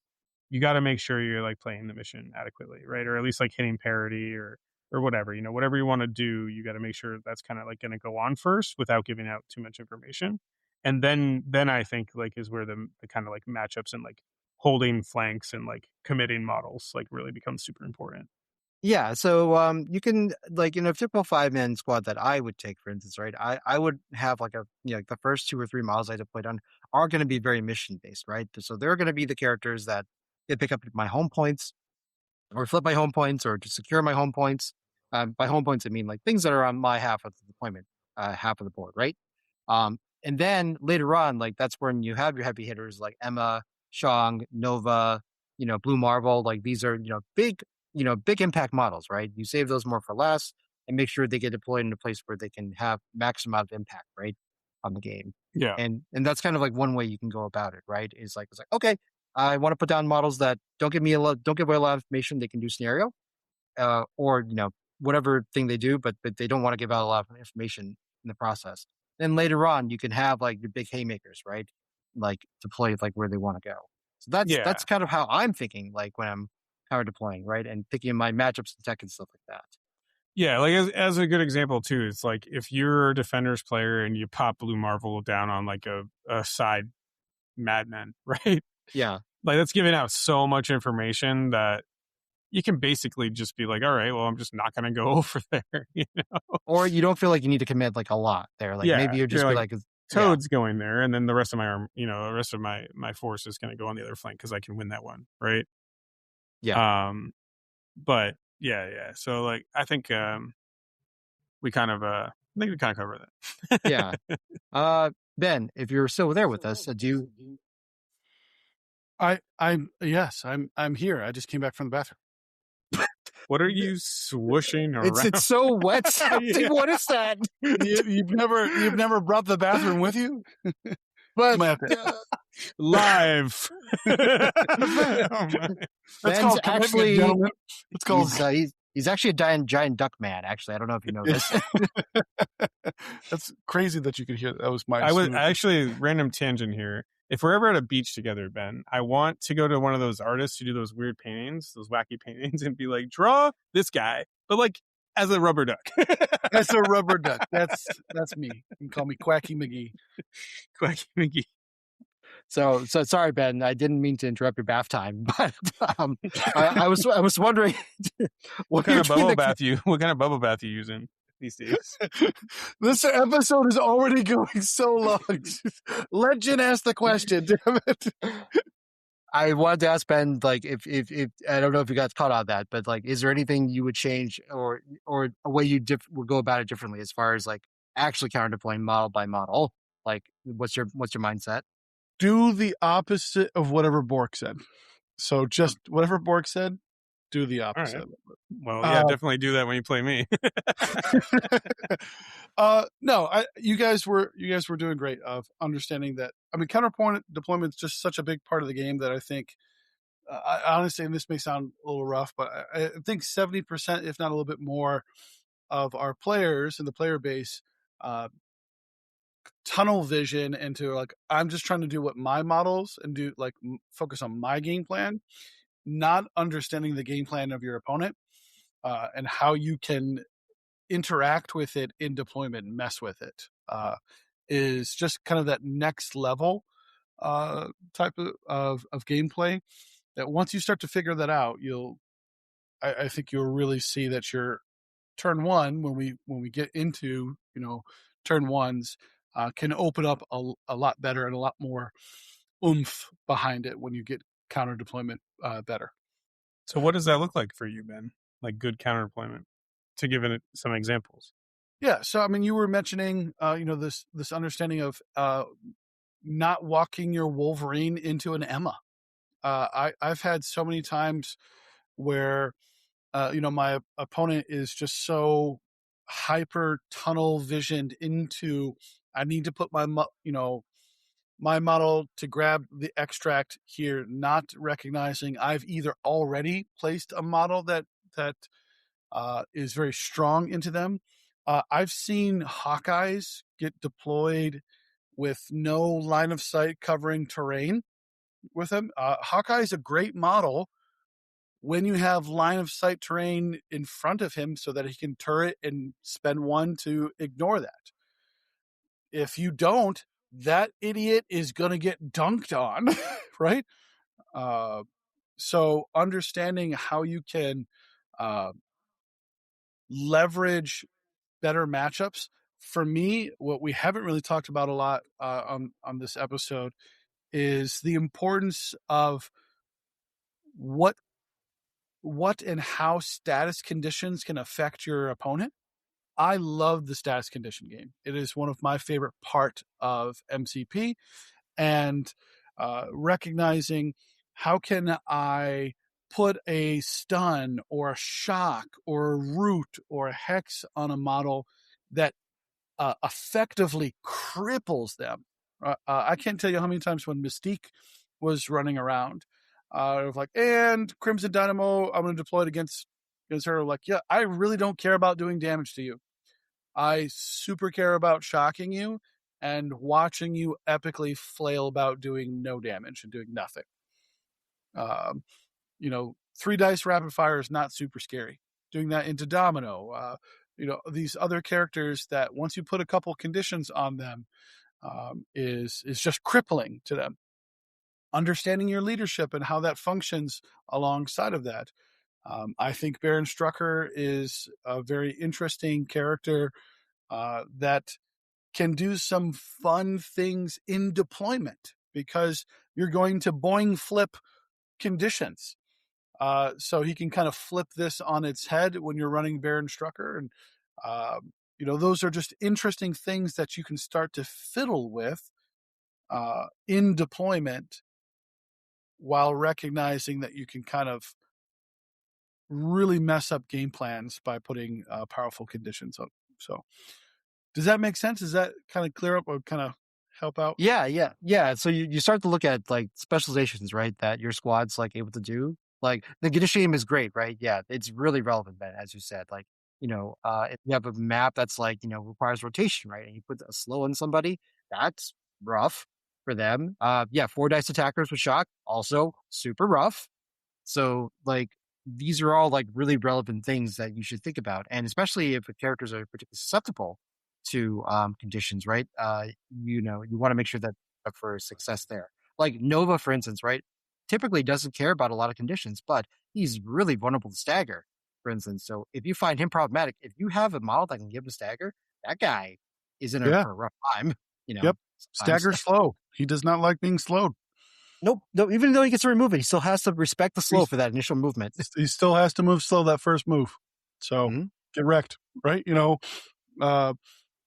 you got to make sure you're like playing the mission adequately, right, or at least like hitting parity or whatever, whatever you want to do, you got to make sure that's kind of like going to go on first without giving out too much information. And then I think like is where the kind of like matchups and like holding flanks and like committing models like really becomes super important. Yeah, so you can like a typical 5-man squad that I would take, for instance, right? I would have like like the first 2 or 3 models I deployed on are going to be very mission based, right? So they're going to be the characters that they pick up my home points, or flip my home points, or to secure my home points. By home points, I mean like things that are on my half of the deployment, half of the board, right? And then later on, like that's when you have your heavy hitters like Emma, Shang, Nova, Blue Marvel. Like these are big impact models, right? You save those more for less and make sure they get deployed in a place where they can have maximum amount of impact, right, on the game. Yeah. And that's kind of like one way you can go about it, right? It's like okay, I want to put down models that don't give away a lot of information. They can do scenario, or whatever thing they do, but they don't want to give out a lot of information in the process. Then later on, you can have like your big haymakers, right? Like deploy like where they want to go. So Yeah. that's kind of how I'm thinking, like when I'm power deploying, right, and picking my matchups and tech and stuff like that. Yeah, like as a good example too, it's like if you're a defenders player and you pop Blue Marvel down on like a side Madman, right? Yeah. Like that's giving out so much information that you can basically just be like, all right, well, I'm just not going to go over there, Or you don't feel like you need to commit like a lot there. Like Yeah, maybe you're just you're be like, like, Toad's going there, and then the rest of my arm, the rest of my force is going to go on the other flank because I can win that one, right? yeah. But yeah. So like, I think we kind of cover that. Yeah. Ben, if you're still there with us, do you? I'm here. I just came back from the bathroom. What are you swooshing around? It's so wet. Yeah. What is that? You've never brought the bathroom with you? But live. That's called actually, gentlemen. It's called. He's actually a giant duck man. Actually, I don't know if you know this. That's crazy that you could hear that. That was my. I actually random tangent here. If we're ever at a beach together, Ben, I want to go to one of those artists who do those weird paintings, those wacky paintings, and be like, draw this guy, but like as a rubber duck. As a rubber duck. That's me. You can call me Quacky McGee. Quacky McGee. So sorry, Ben. I didn't mean to interrupt your bath time, but I was wondering what kind of bubble bath you using these days. This episode is already going so long. Let Jen ask the question, damn it. I wanted to ask Ben, like, if I don't know if you got caught on that, but like, is there anything you would change or a way you would go about it differently as far as like actually counter deploying model by model? Like, what's your mindset? Do the opposite of whatever Bork said. So just whatever Bork said, do the opposite. Right. Well, yeah, definitely do that when you play me. No, you guys were doing great of understanding that. I mean, counterpoint deployment is just such a big part of the game that I think, I honestly, and this may sound a little rough, but I think 70%, if not a little bit more, of our players in the player base tunnel vision into like, I'm just trying to do what my models and do like focus on my game plan, not understanding the game plan of your opponent and how you can interact with it in deployment and mess with it is just kind of that next level type of gameplay that once you start to figure that out, I think you'll really see that your turn one, when we get into turn ones, can open up a lot better and a lot more oomph behind it when you get counter deployment better. So what does that look like for you, Ben? Like good counter deployment, to give it some examples. Yeah. So, I mean, you were mentioning, this understanding of not walking your Wolverine into an Emma. I've had so many times where, my opponent is just so hyper tunnel visioned into, I need to put my model to grab the extract here, not recognizing I've either already placed a model that is very strong into them, I've seen Hawkeyes get deployed with no line of sight covering terrain with him. Hawkeye is a great model when you have line of sight terrain in front of him so that he can turret and spend one to ignore that. If you don't, that idiot is going to get dunked on, right? So understanding how you can leverage better matchups. For me, what we haven't really talked about a lot on this episode is the importance of what and how status conditions can affect your opponent. I love the status condition game. It is one of my favorite part of MCP, and recognizing how can I put a stun or a shock or a root or a hex on a model that effectively cripples them. I can't tell you how many times when Mystique was running around, like, and Crimson Dynamo, I'm going to deploy it against her. Like, yeah, I really don't care about doing damage to you. I super care about shocking you and watching you epically flail about doing no damage and doing nothing. 3 dice rapid fire is not super scary. Doing that into Domino, these other characters that once you put a couple conditions on them, is just crippling to them. Understanding your leadership and how that functions alongside of that. I think Baron Strucker is a very interesting character that can do some fun things in deployment because you're going to boing flip conditions. So he can kind of flip this on its head when you're running Baron Strucker. And, those are just interesting things that you can start to fiddle with in deployment while recognizing that you can kind of really mess up game plans by putting powerful conditions up. So does that make sense? Does that kind of clear up or kind of help out? Yeah. So you start to look at like specializations, right? That your squad's like able to do. Like the condition game is great, right? Yeah, it's really relevant, Ben, as you said. Like, if you have a map that's like, requires rotation, right? And you put a slow on somebody, that's rough for them. 4 dice attackers with shock, also super rough. So like these are all like really relevant things that you should think about. And especially if the characters are particularly susceptible to conditions, right? You want to make sure that for success there. Like Nova, for instance, right? Typically doesn't care about a lot of conditions, but he's really vulnerable to stagger, for instance. So if you find him problematic, if you have a model that can give him stagger, that guy is in for a rough time. Yep. Stagger slow. He does not like being slowed. Nope. No, even though he gets to remove it, he still has to respect the slow for that initial movement. He still has to move slow that first move. So get wrecked, right?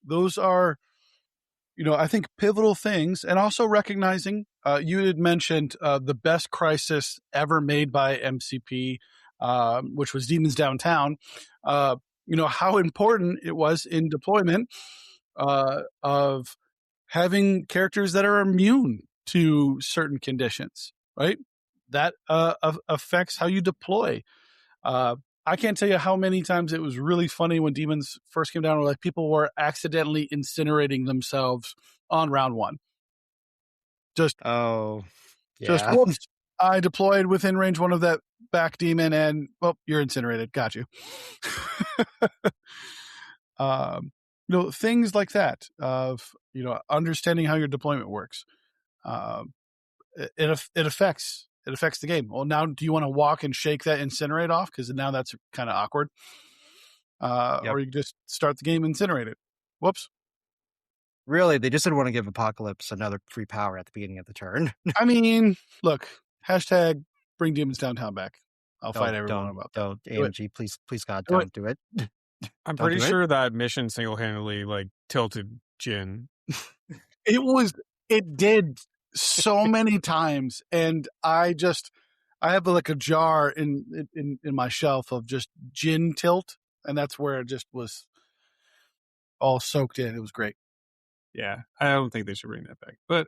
Those are, I think pivotal things. And also recognizing, you had mentioned the best crisis ever made by MCP, which was Demons Downtown. How important it was in deployment of having characters that are immune to certain conditions, right? That affects how you deploy. I can't tell you how many times it was really funny when Demons first came down, where like people were accidentally incinerating themselves on round 1. Just whoops. I deployed within range 1 of that back demon and, well, you're incinerated. Got you. Things like that of, understanding how your deployment works. It affects the game. Well, now do you want to walk and shake that incinerate off? Because now that's kind of awkward. Or you just start the game, incinerate it. Whoops. Really, they just didn't want to give Apocalypse another free power at the beginning of the turn. I mean, look, hashtag bring Demons Downtown back. I'll fight everyone about that. Don't, AMG, please, God, don't do it. I'm pretty sure that mission single-handedly like tilted Jin. It did so many times, and I have like a jar in my shelf of just Jin tilt, and that's where it just was all soaked in. It was great. Yeah, I don't think they should bring that back. But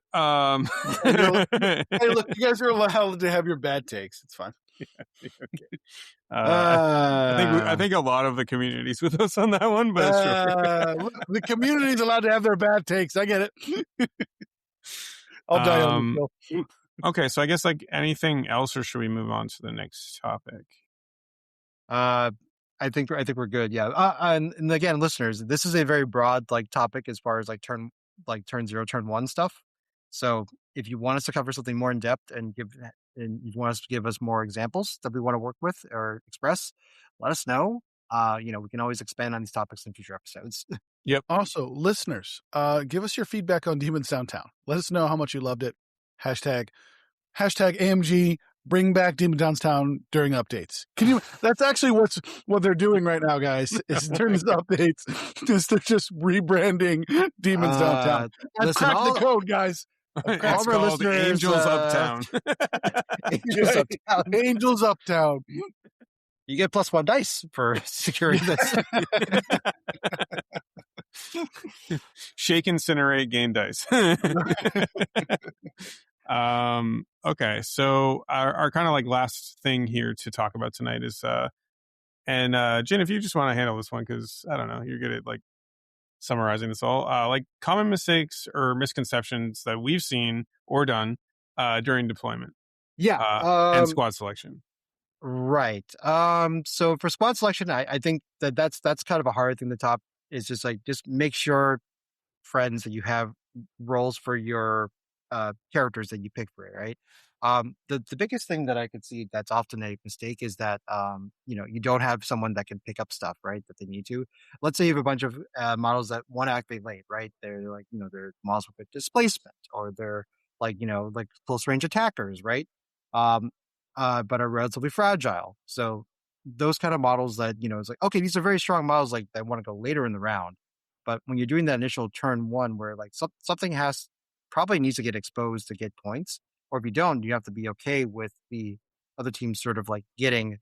hey, look, you guys are allowed to have your bad takes. It's fine. Okay. I think a lot of the community's with us on that one, but sure. Look, the community's allowed to have their bad takes. I get it. I'll die on the hill. Okay, so I guess like anything else, or should we move on to the next topic? I think we're good. Yeah. And again, listeners, this is a very broad like topic as far as like turn 0, turn 1 stuff. So if you want us to cover something more in depth and you want us to give us more examples that we want to work with or express, let us know. We can always expand on these topics in future episodes. Yep. Also, listeners, give us your feedback on Demons Downtown. Let us know how much you loved it. Hashtag AMG. Bring back Demon Downtown during updates. That's actually what they're doing right now, guys. Is during these updates, they're just rebranding Demons Downtown. I've cracked the code, guys. It's called Angels Uptown. Angels Uptown. Angels Uptown. You get +1 dice for securing this. Shake, incinerate, gain dice. Okay, so our kind of like last thing here to talk about tonight is and Jen, if you just want to handle this one, because I don't know, you're good at like summarizing this all, like common mistakes or misconceptions that we've seen or done during deployment. And squad selection. Right. So for squad selection, I think that's kind of a hard thing to top. Is just make sure, friends, that you have roles for your characters that you pick for it, right? The biggest thing that I could see that's often a mistake is that you don't have someone that can pick up stuff, right, that they need to. Let's say you have a bunch of models that want to activate late, right? They're like they're models with displacement, or they're like like close range attackers, right? But are relatively fragile. So those kind of models that it's like, okay, these are very strong models like that want to go later in the round. But when you're doing that initial turn 1 where like something probably needs to get exposed to get points, or if you don't, you have to be okay with the other team sort of like getting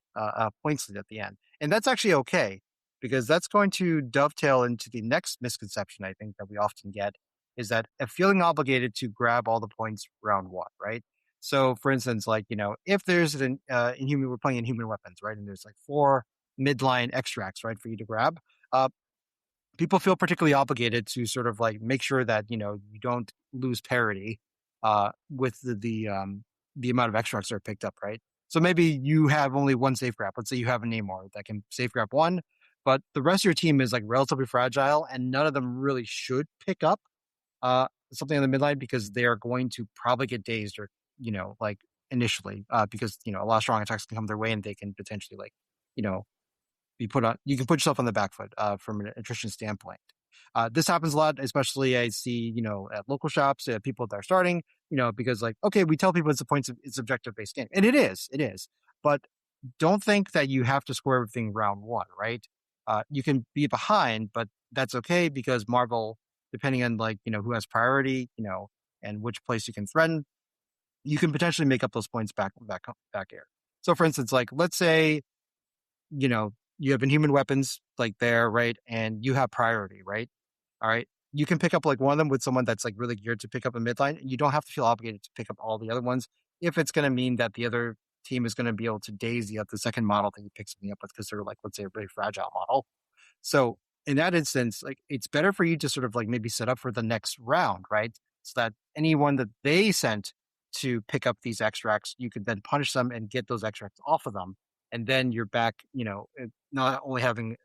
points at the end. And that's actually okay, because that's going to dovetail into the next misconception I think that we often get, is that a feeling obligated to grab all the points round 1, right? So for instance, like, if there's we're playing Inhuman Weapons, right? And there's like 4 midline extracts, right, for you to grab. People feel particularly obligated to sort of like make sure that you don't lose parity with the amount of extracts that are picked up, right? So maybe you have only 1 safe grab. Let's say you have a Namor that can safe grab 1, but the rest of your team is like relatively fragile, and none of them really should pick up something on the midline, because they are going to probably get dazed, or like initially, because a lot of strong attacks can come their way, and they can potentially like be put on. You can put yourself on the back foot from an attrition standpoint. This happens a lot, especially I see at local shops, people that are starting, because like, okay, we tell people it's objective based game, and it is, but don't think that you have to score everything round 1, right? You can be behind, but that's okay, because Marvel, depending on like who has priority, and which place you can threaten, you can potentially make up those points back air. So for instance, like let's say you have Inhuman Weapons like there, right? And you have priority, right? All right. You can pick up like one of them with someone that's like really geared to pick up a midline. And you don't have to feel obligated to pick up all the other ones if it's going to mean that the other team is going to be able to daze the second model that you pick something up with, because they're like, let's say, a really fragile model. So in that instance, like it's better for you to sort of like maybe set up for the next round, right? So that anyone that they sent to pick up these extracts, you could then punish them and get those extracts off of them. And then you're back, not only having,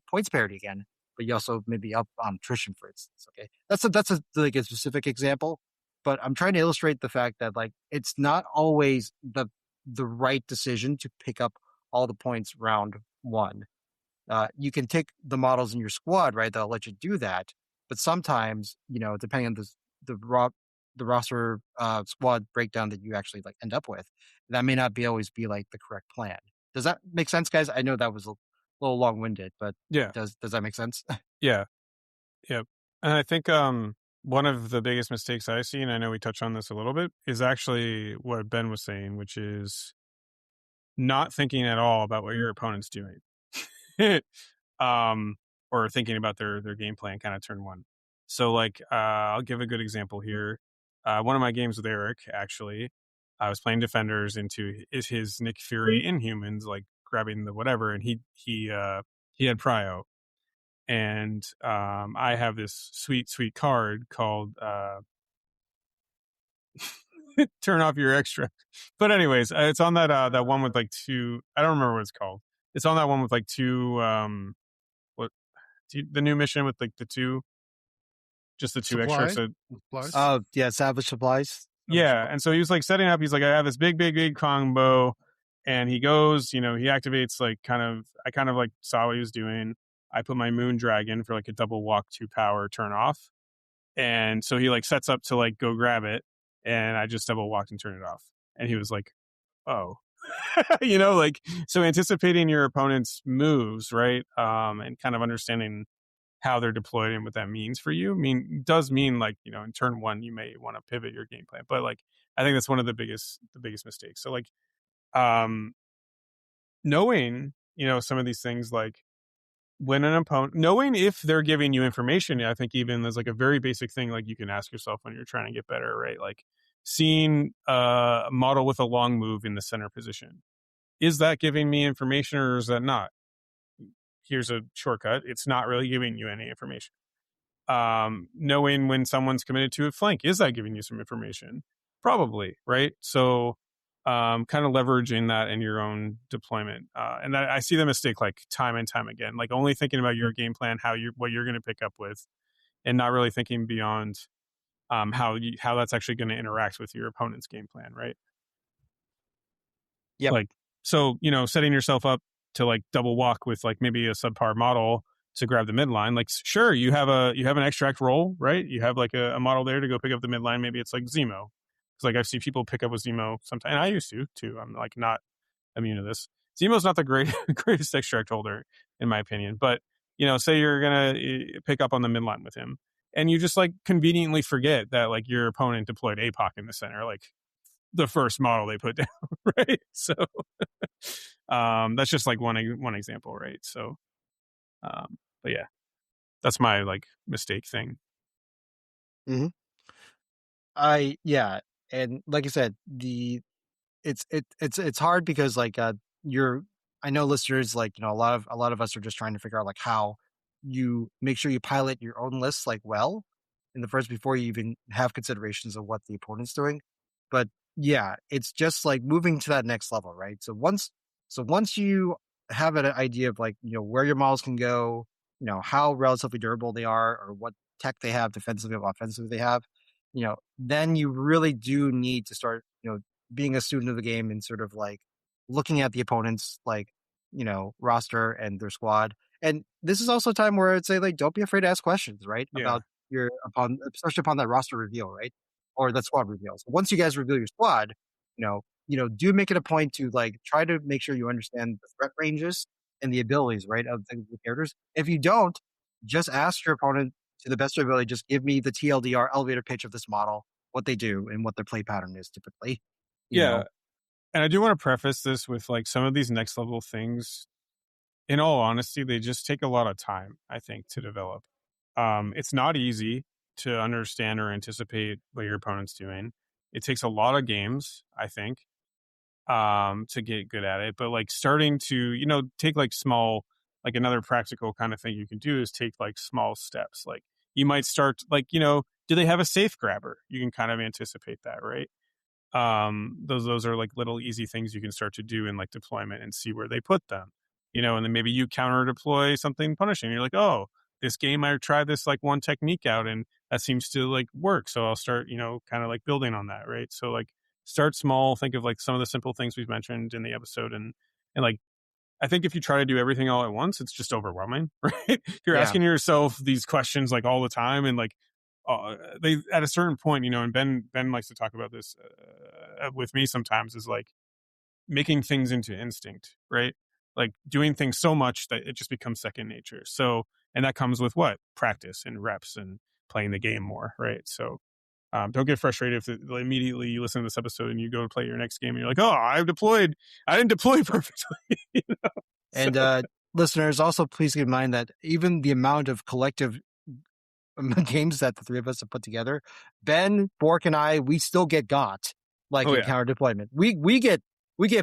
points parity again, but you also maybe up on attrition, for instance. Okay. That's a specific example, but I'm trying to illustrate the fact that like, it's not always the right decision to pick up all the points round 1. You can take the models in your squad, right? That'll let you do that. But sometimes, depending on the roster squad breakdown that you actually like end up with, that may not always be like the correct plan. Does that make sense, guys? I know that was a little long-winded, but yeah, does that make sense? Yeah. Yep. And I think one of the biggest mistakes I see, and I know we touched on this a little bit, is actually what Ben was saying, which is not thinking at all about what your opponent's doing. Or thinking about their game plan kind of turn 1. So like I'll give a good example here. One of my games with Eric, actually, I was playing Defenders into his Nick Fury Inhumans, like grabbing the whatever, and he had Prio, and I have this sweet card called turn off your extra. But anyways, it's on that one with like two. I don't remember what it's called. It's on that one with like two. The new mission with like the two, just the two extra. So yeah, Savage Supplies. yeah, and so he was like setting up. He's like, I have this big combo, and he goes, he activates like I kind of like saw what he was doing. I put my Moon Dragon for like a double walk 2 power turn off, and so he like sets up to like go grab it, and I just double walked and turned it off, and he was like, oh. Like, so anticipating your opponent's moves, right, and kind of understanding how they're deployed and what that means for you does mean like, in turn one you may want to pivot your game plan, but like I think that's one of the biggest mistakes. So like knowing some of these things, like when an opponent, knowing if they're giving you information, I think even there's like a very basic thing like you can ask yourself when you're trying to get better, right? Like seeing a model with a long move in the center position, is that giving me information or is that not? Here's a shortcut. It's not really giving you any information. Knowing when someone's committed to a flank, is that giving you some information? Probably, right? So kind of leveraging that in your own deployment. And that, I see the mistake like time and time again, like only thinking about your game plan, what you're going to pick up with, and not really thinking beyond how that's actually going to interact with your opponent's game plan, right? Yeah. Like, so, setting yourself up to like double walk with like maybe a subpar model to grab the midline. Like, sure, you have an extract roll, right? You have like a model there to go pick up the midline. Maybe it's like Zemo. Because like I've seen people pick up with Zemo sometimes, and I used to too. I'm like not immune to this. Zemo's not the greatest extract holder in my opinion, but say you're gonna pick up on the midline with him, and you just like conveniently forget that like your opponent deployed APOC in the center, like the first model they put down, right? So that's just like one example, right? So but yeah, that's my like mistake thing. Mm-hmm. And like I said, it's hard because like I know listeners, like a lot of us are just trying to figure out like how you make sure you pilot your own lists like well in the first before you even have considerations of what the opponent's doing. But yeah, it's just like moving to that next level, right? So once you have an idea of like where your models can go, how relatively durable they are, or what tech they have, defensively or offensively they have, then you really do need to start being a student of the game and sort of like looking at the opponent's like roster and their squad. And this is also a time where I'd say like don't be afraid to ask questions, right? Yeah. About especially upon that roster reveal, right? Or that squad reveal. So once you guys reveal your squad, do make it a point to like try to make sure you understand the threat ranges and the abilities, right, of the characters. If you don't, just ask your opponent to the best of your ability, just give me the TLDR elevator pitch of this model, what they do and what their play pattern is typically. You know? And I do want to preface this with like some of these next level things, in all honesty, they just take a lot of time, I think, to develop. It's not easy to understand or anticipate what your opponent's doing. It takes a lot of games, I think, to get good at it. But like starting to, take like small, like another practical kind of thing you can do is take like small steps. Like you might start like, do they have a safe grabber? You can kind of anticipate that, right? Those are like little easy things you can start to do in like deployment and see where they put them, and then maybe you counter deploy something punishing. You're like, oh, this game I tried this like one technique out and that seems to like work. So I'll start, kind of like building on that. Right. So like start small, think of like some of the simple things we've mentioned in the episode. And like, I think if you try to do everything all at once, it's just overwhelming, right? If you're asking yourself these questions like all the time and like, they at a certain point, and Ben likes to talk about this with me sometimes, is like making things into instinct, right? Like doing things so much that it just becomes second nature. So, and that comes with what? Practice and reps and playing the game more, right? So don't get frustrated if immediately you listen to this episode and you go to play your next game and you're like, oh, I didn't deploy perfectly. And listeners, also please keep in mind that even the amount of collective games that the three of us have put together, Ben, Bork, and I, we still get got. like Oh, in yeah. counter deployment. We get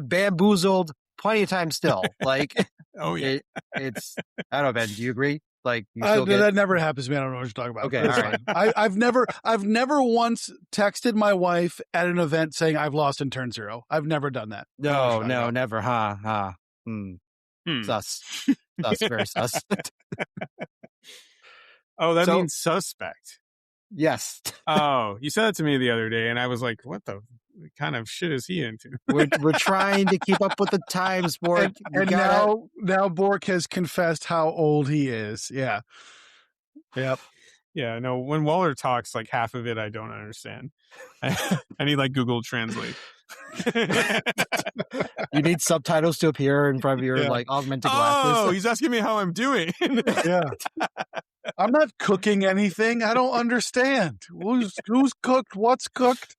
bamboozled plenty of times still. Like Oh, yeah. it's I don't know, Ben. Do you agree? Like you still get that never happens to me. I don't know what you're talking about. Okay, That's all right. fine. I've never once texted my wife at an event saying I've lost in turn 0. I've never done that. I don't know what you're talking about. never. Sus. Sus, very sus. Oh, that So- means suspect. Yes. Oh, you said that to me the other day, and I was like, what the kind of shit is he into? We're trying to keep up with the times, Bork. And now Bork has confessed how old he is. Yeah. Yep. Yeah, no, when Waller talks, like half of it I don't understand. I need like Google Translate. you need subtitles to appear in front of your like augmented glasses. Oh, he's asking me how I'm doing. Yeah. I'm not cooking anything. I don't understand. Who's cooked? What's cooked?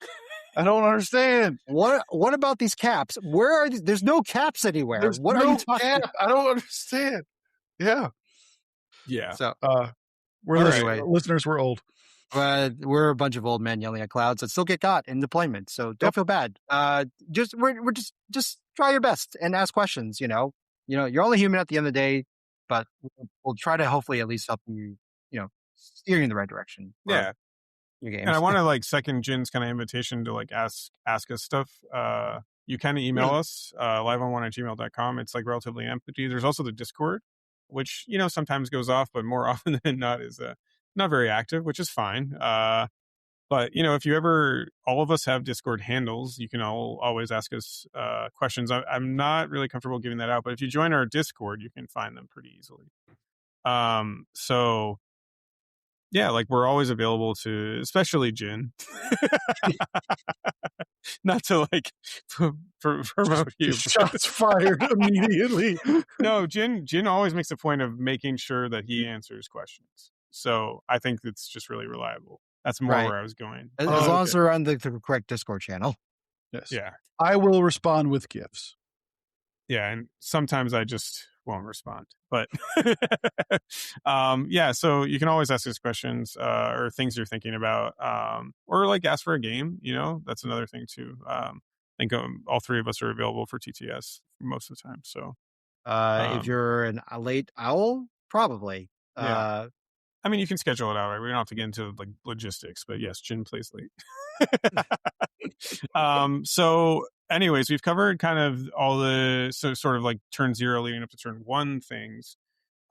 I don't understand. What about these caps? Where are these? There's no caps anywhere. There's What no are you talking cap. I don't understand. Yeah. Yeah. So listeners, we're old. we're a bunch of old men yelling at clouds that still get got in deployment. So don't feel bad. Just try your best and ask questions. You know, you're only human at the end of the day, but we'll try to hopefully at least help you. Steer you in the right direction. Yeah. Your games. And I want to like second Jin's kind of invitation to like ask us stuff. You can email us liveon1@gmail.com. It's like relatively empty. There's also the Discord, which sometimes goes off, but more often than not is not very active, which is fine. But if you ever, all of us have Discord handles, you can always ask us questions. I'm not really comfortable giving that out, but if you join our Discord, you can find them pretty easily. So yeah, like we're always available to, especially Jin. Not to like promote you. Shots fired immediately. No, Jin always makes a point of making sure that he answers questions. So I think it's just really reliable. That's more where I was going. As long as they're on the correct Discord channel. Yes. Yeah. I will respond with gifts. Yeah, and sometimes I just won't respond. But yeah, so you can always ask us questions or things you're thinking about, or like ask for a game. That's another thing too. I think all three of us are available for TTS most of the time. So if you're a late owl, probably. Yeah. I mean, you can schedule it out, right? We don't have to get into like logistics, but yes, Jin plays late. So anyways, we've covered kind of all the sort of like turn 0 leading up to turn 1 things.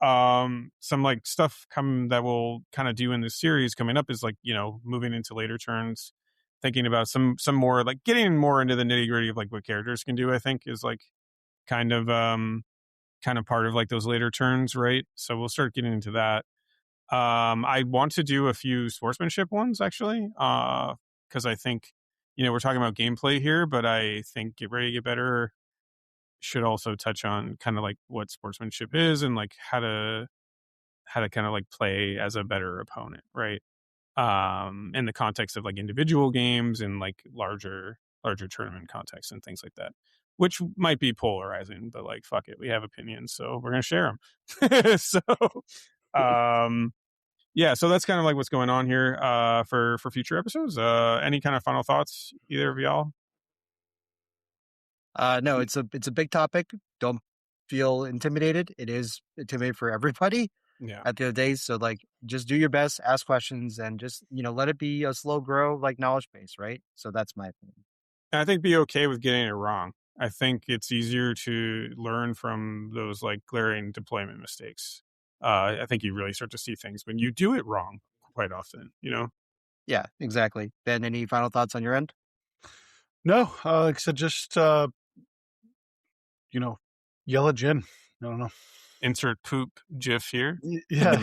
Some like stuff that we'll kind of do in this series coming up is like, moving into later turns, thinking about some more like getting more into the nitty gritty of like what characters can do, I think is like kind of part of like those later turns, right? So we'll start getting into that. I want to do a few sportsmanship ones actually, because I think, we're talking about gameplay here, but I think Get Ready to Get Better should also touch on kind of like what sportsmanship is and like how to kind of like play as a better opponent, right? In the context of like individual games and like larger tournament contexts and things like that, which might be polarizing, but like, fuck it, we have opinions, so we're going to share them. So, yeah, so that's kind of like what's going on here for future episodes. Any kind of final thoughts, either of y'all? No, it's a big topic. Don't feel intimidated. It is intimidating for everybody. Yeah. At the end of the day, so like just do your best, ask questions, and just let it be a slow grow like knowledge base, right? So that's my opinion. And I think be okay with getting it wrong. I think it's easier to learn from those like glaring deployment mistakes. I think you really start to see things when you do it wrong quite often, Yeah, exactly. Ben, any final thoughts on your end? No, like I said, just yell at Jin. I don't know. Insert poop gif here. Yeah,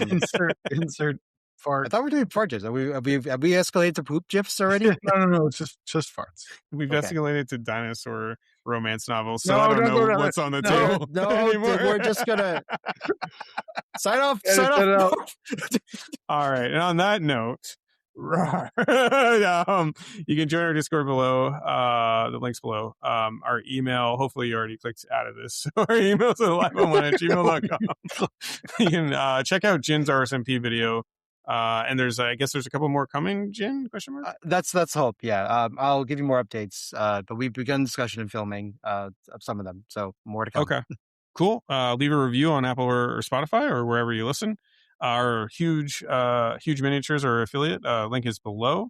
insert fart. I thought we were doing fart gifs. Have we escalated to poop gifs already? No, it's just farts. We've escalated to dinosaur romance novels, so No, I don't no, know no, what's on the table anymore. We're just gonna sign off. All right, and on that note, you can join our Discord below. The links below. Our email. Hopefully, you already clicked out of this. So our email's at liveon1@gmail.com. You can check out Jin's RSMP video And I guess there's a couple more coming, Jin, question mark? That's hope. Yeah. I'll give you more updates. But we've begun discussion and filming of some of them, so more to come. Okay, cool. Leave a review on Apple or Spotify or wherever you listen. Our huge miniatures or affiliate link is below.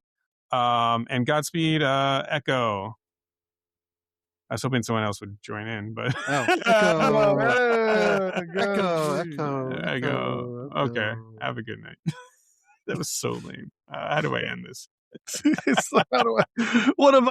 And Godspeed, Echo. I was hoping someone else would join in, but Echo. Okay, have a good night. That was so lame. How do I end this? What am I?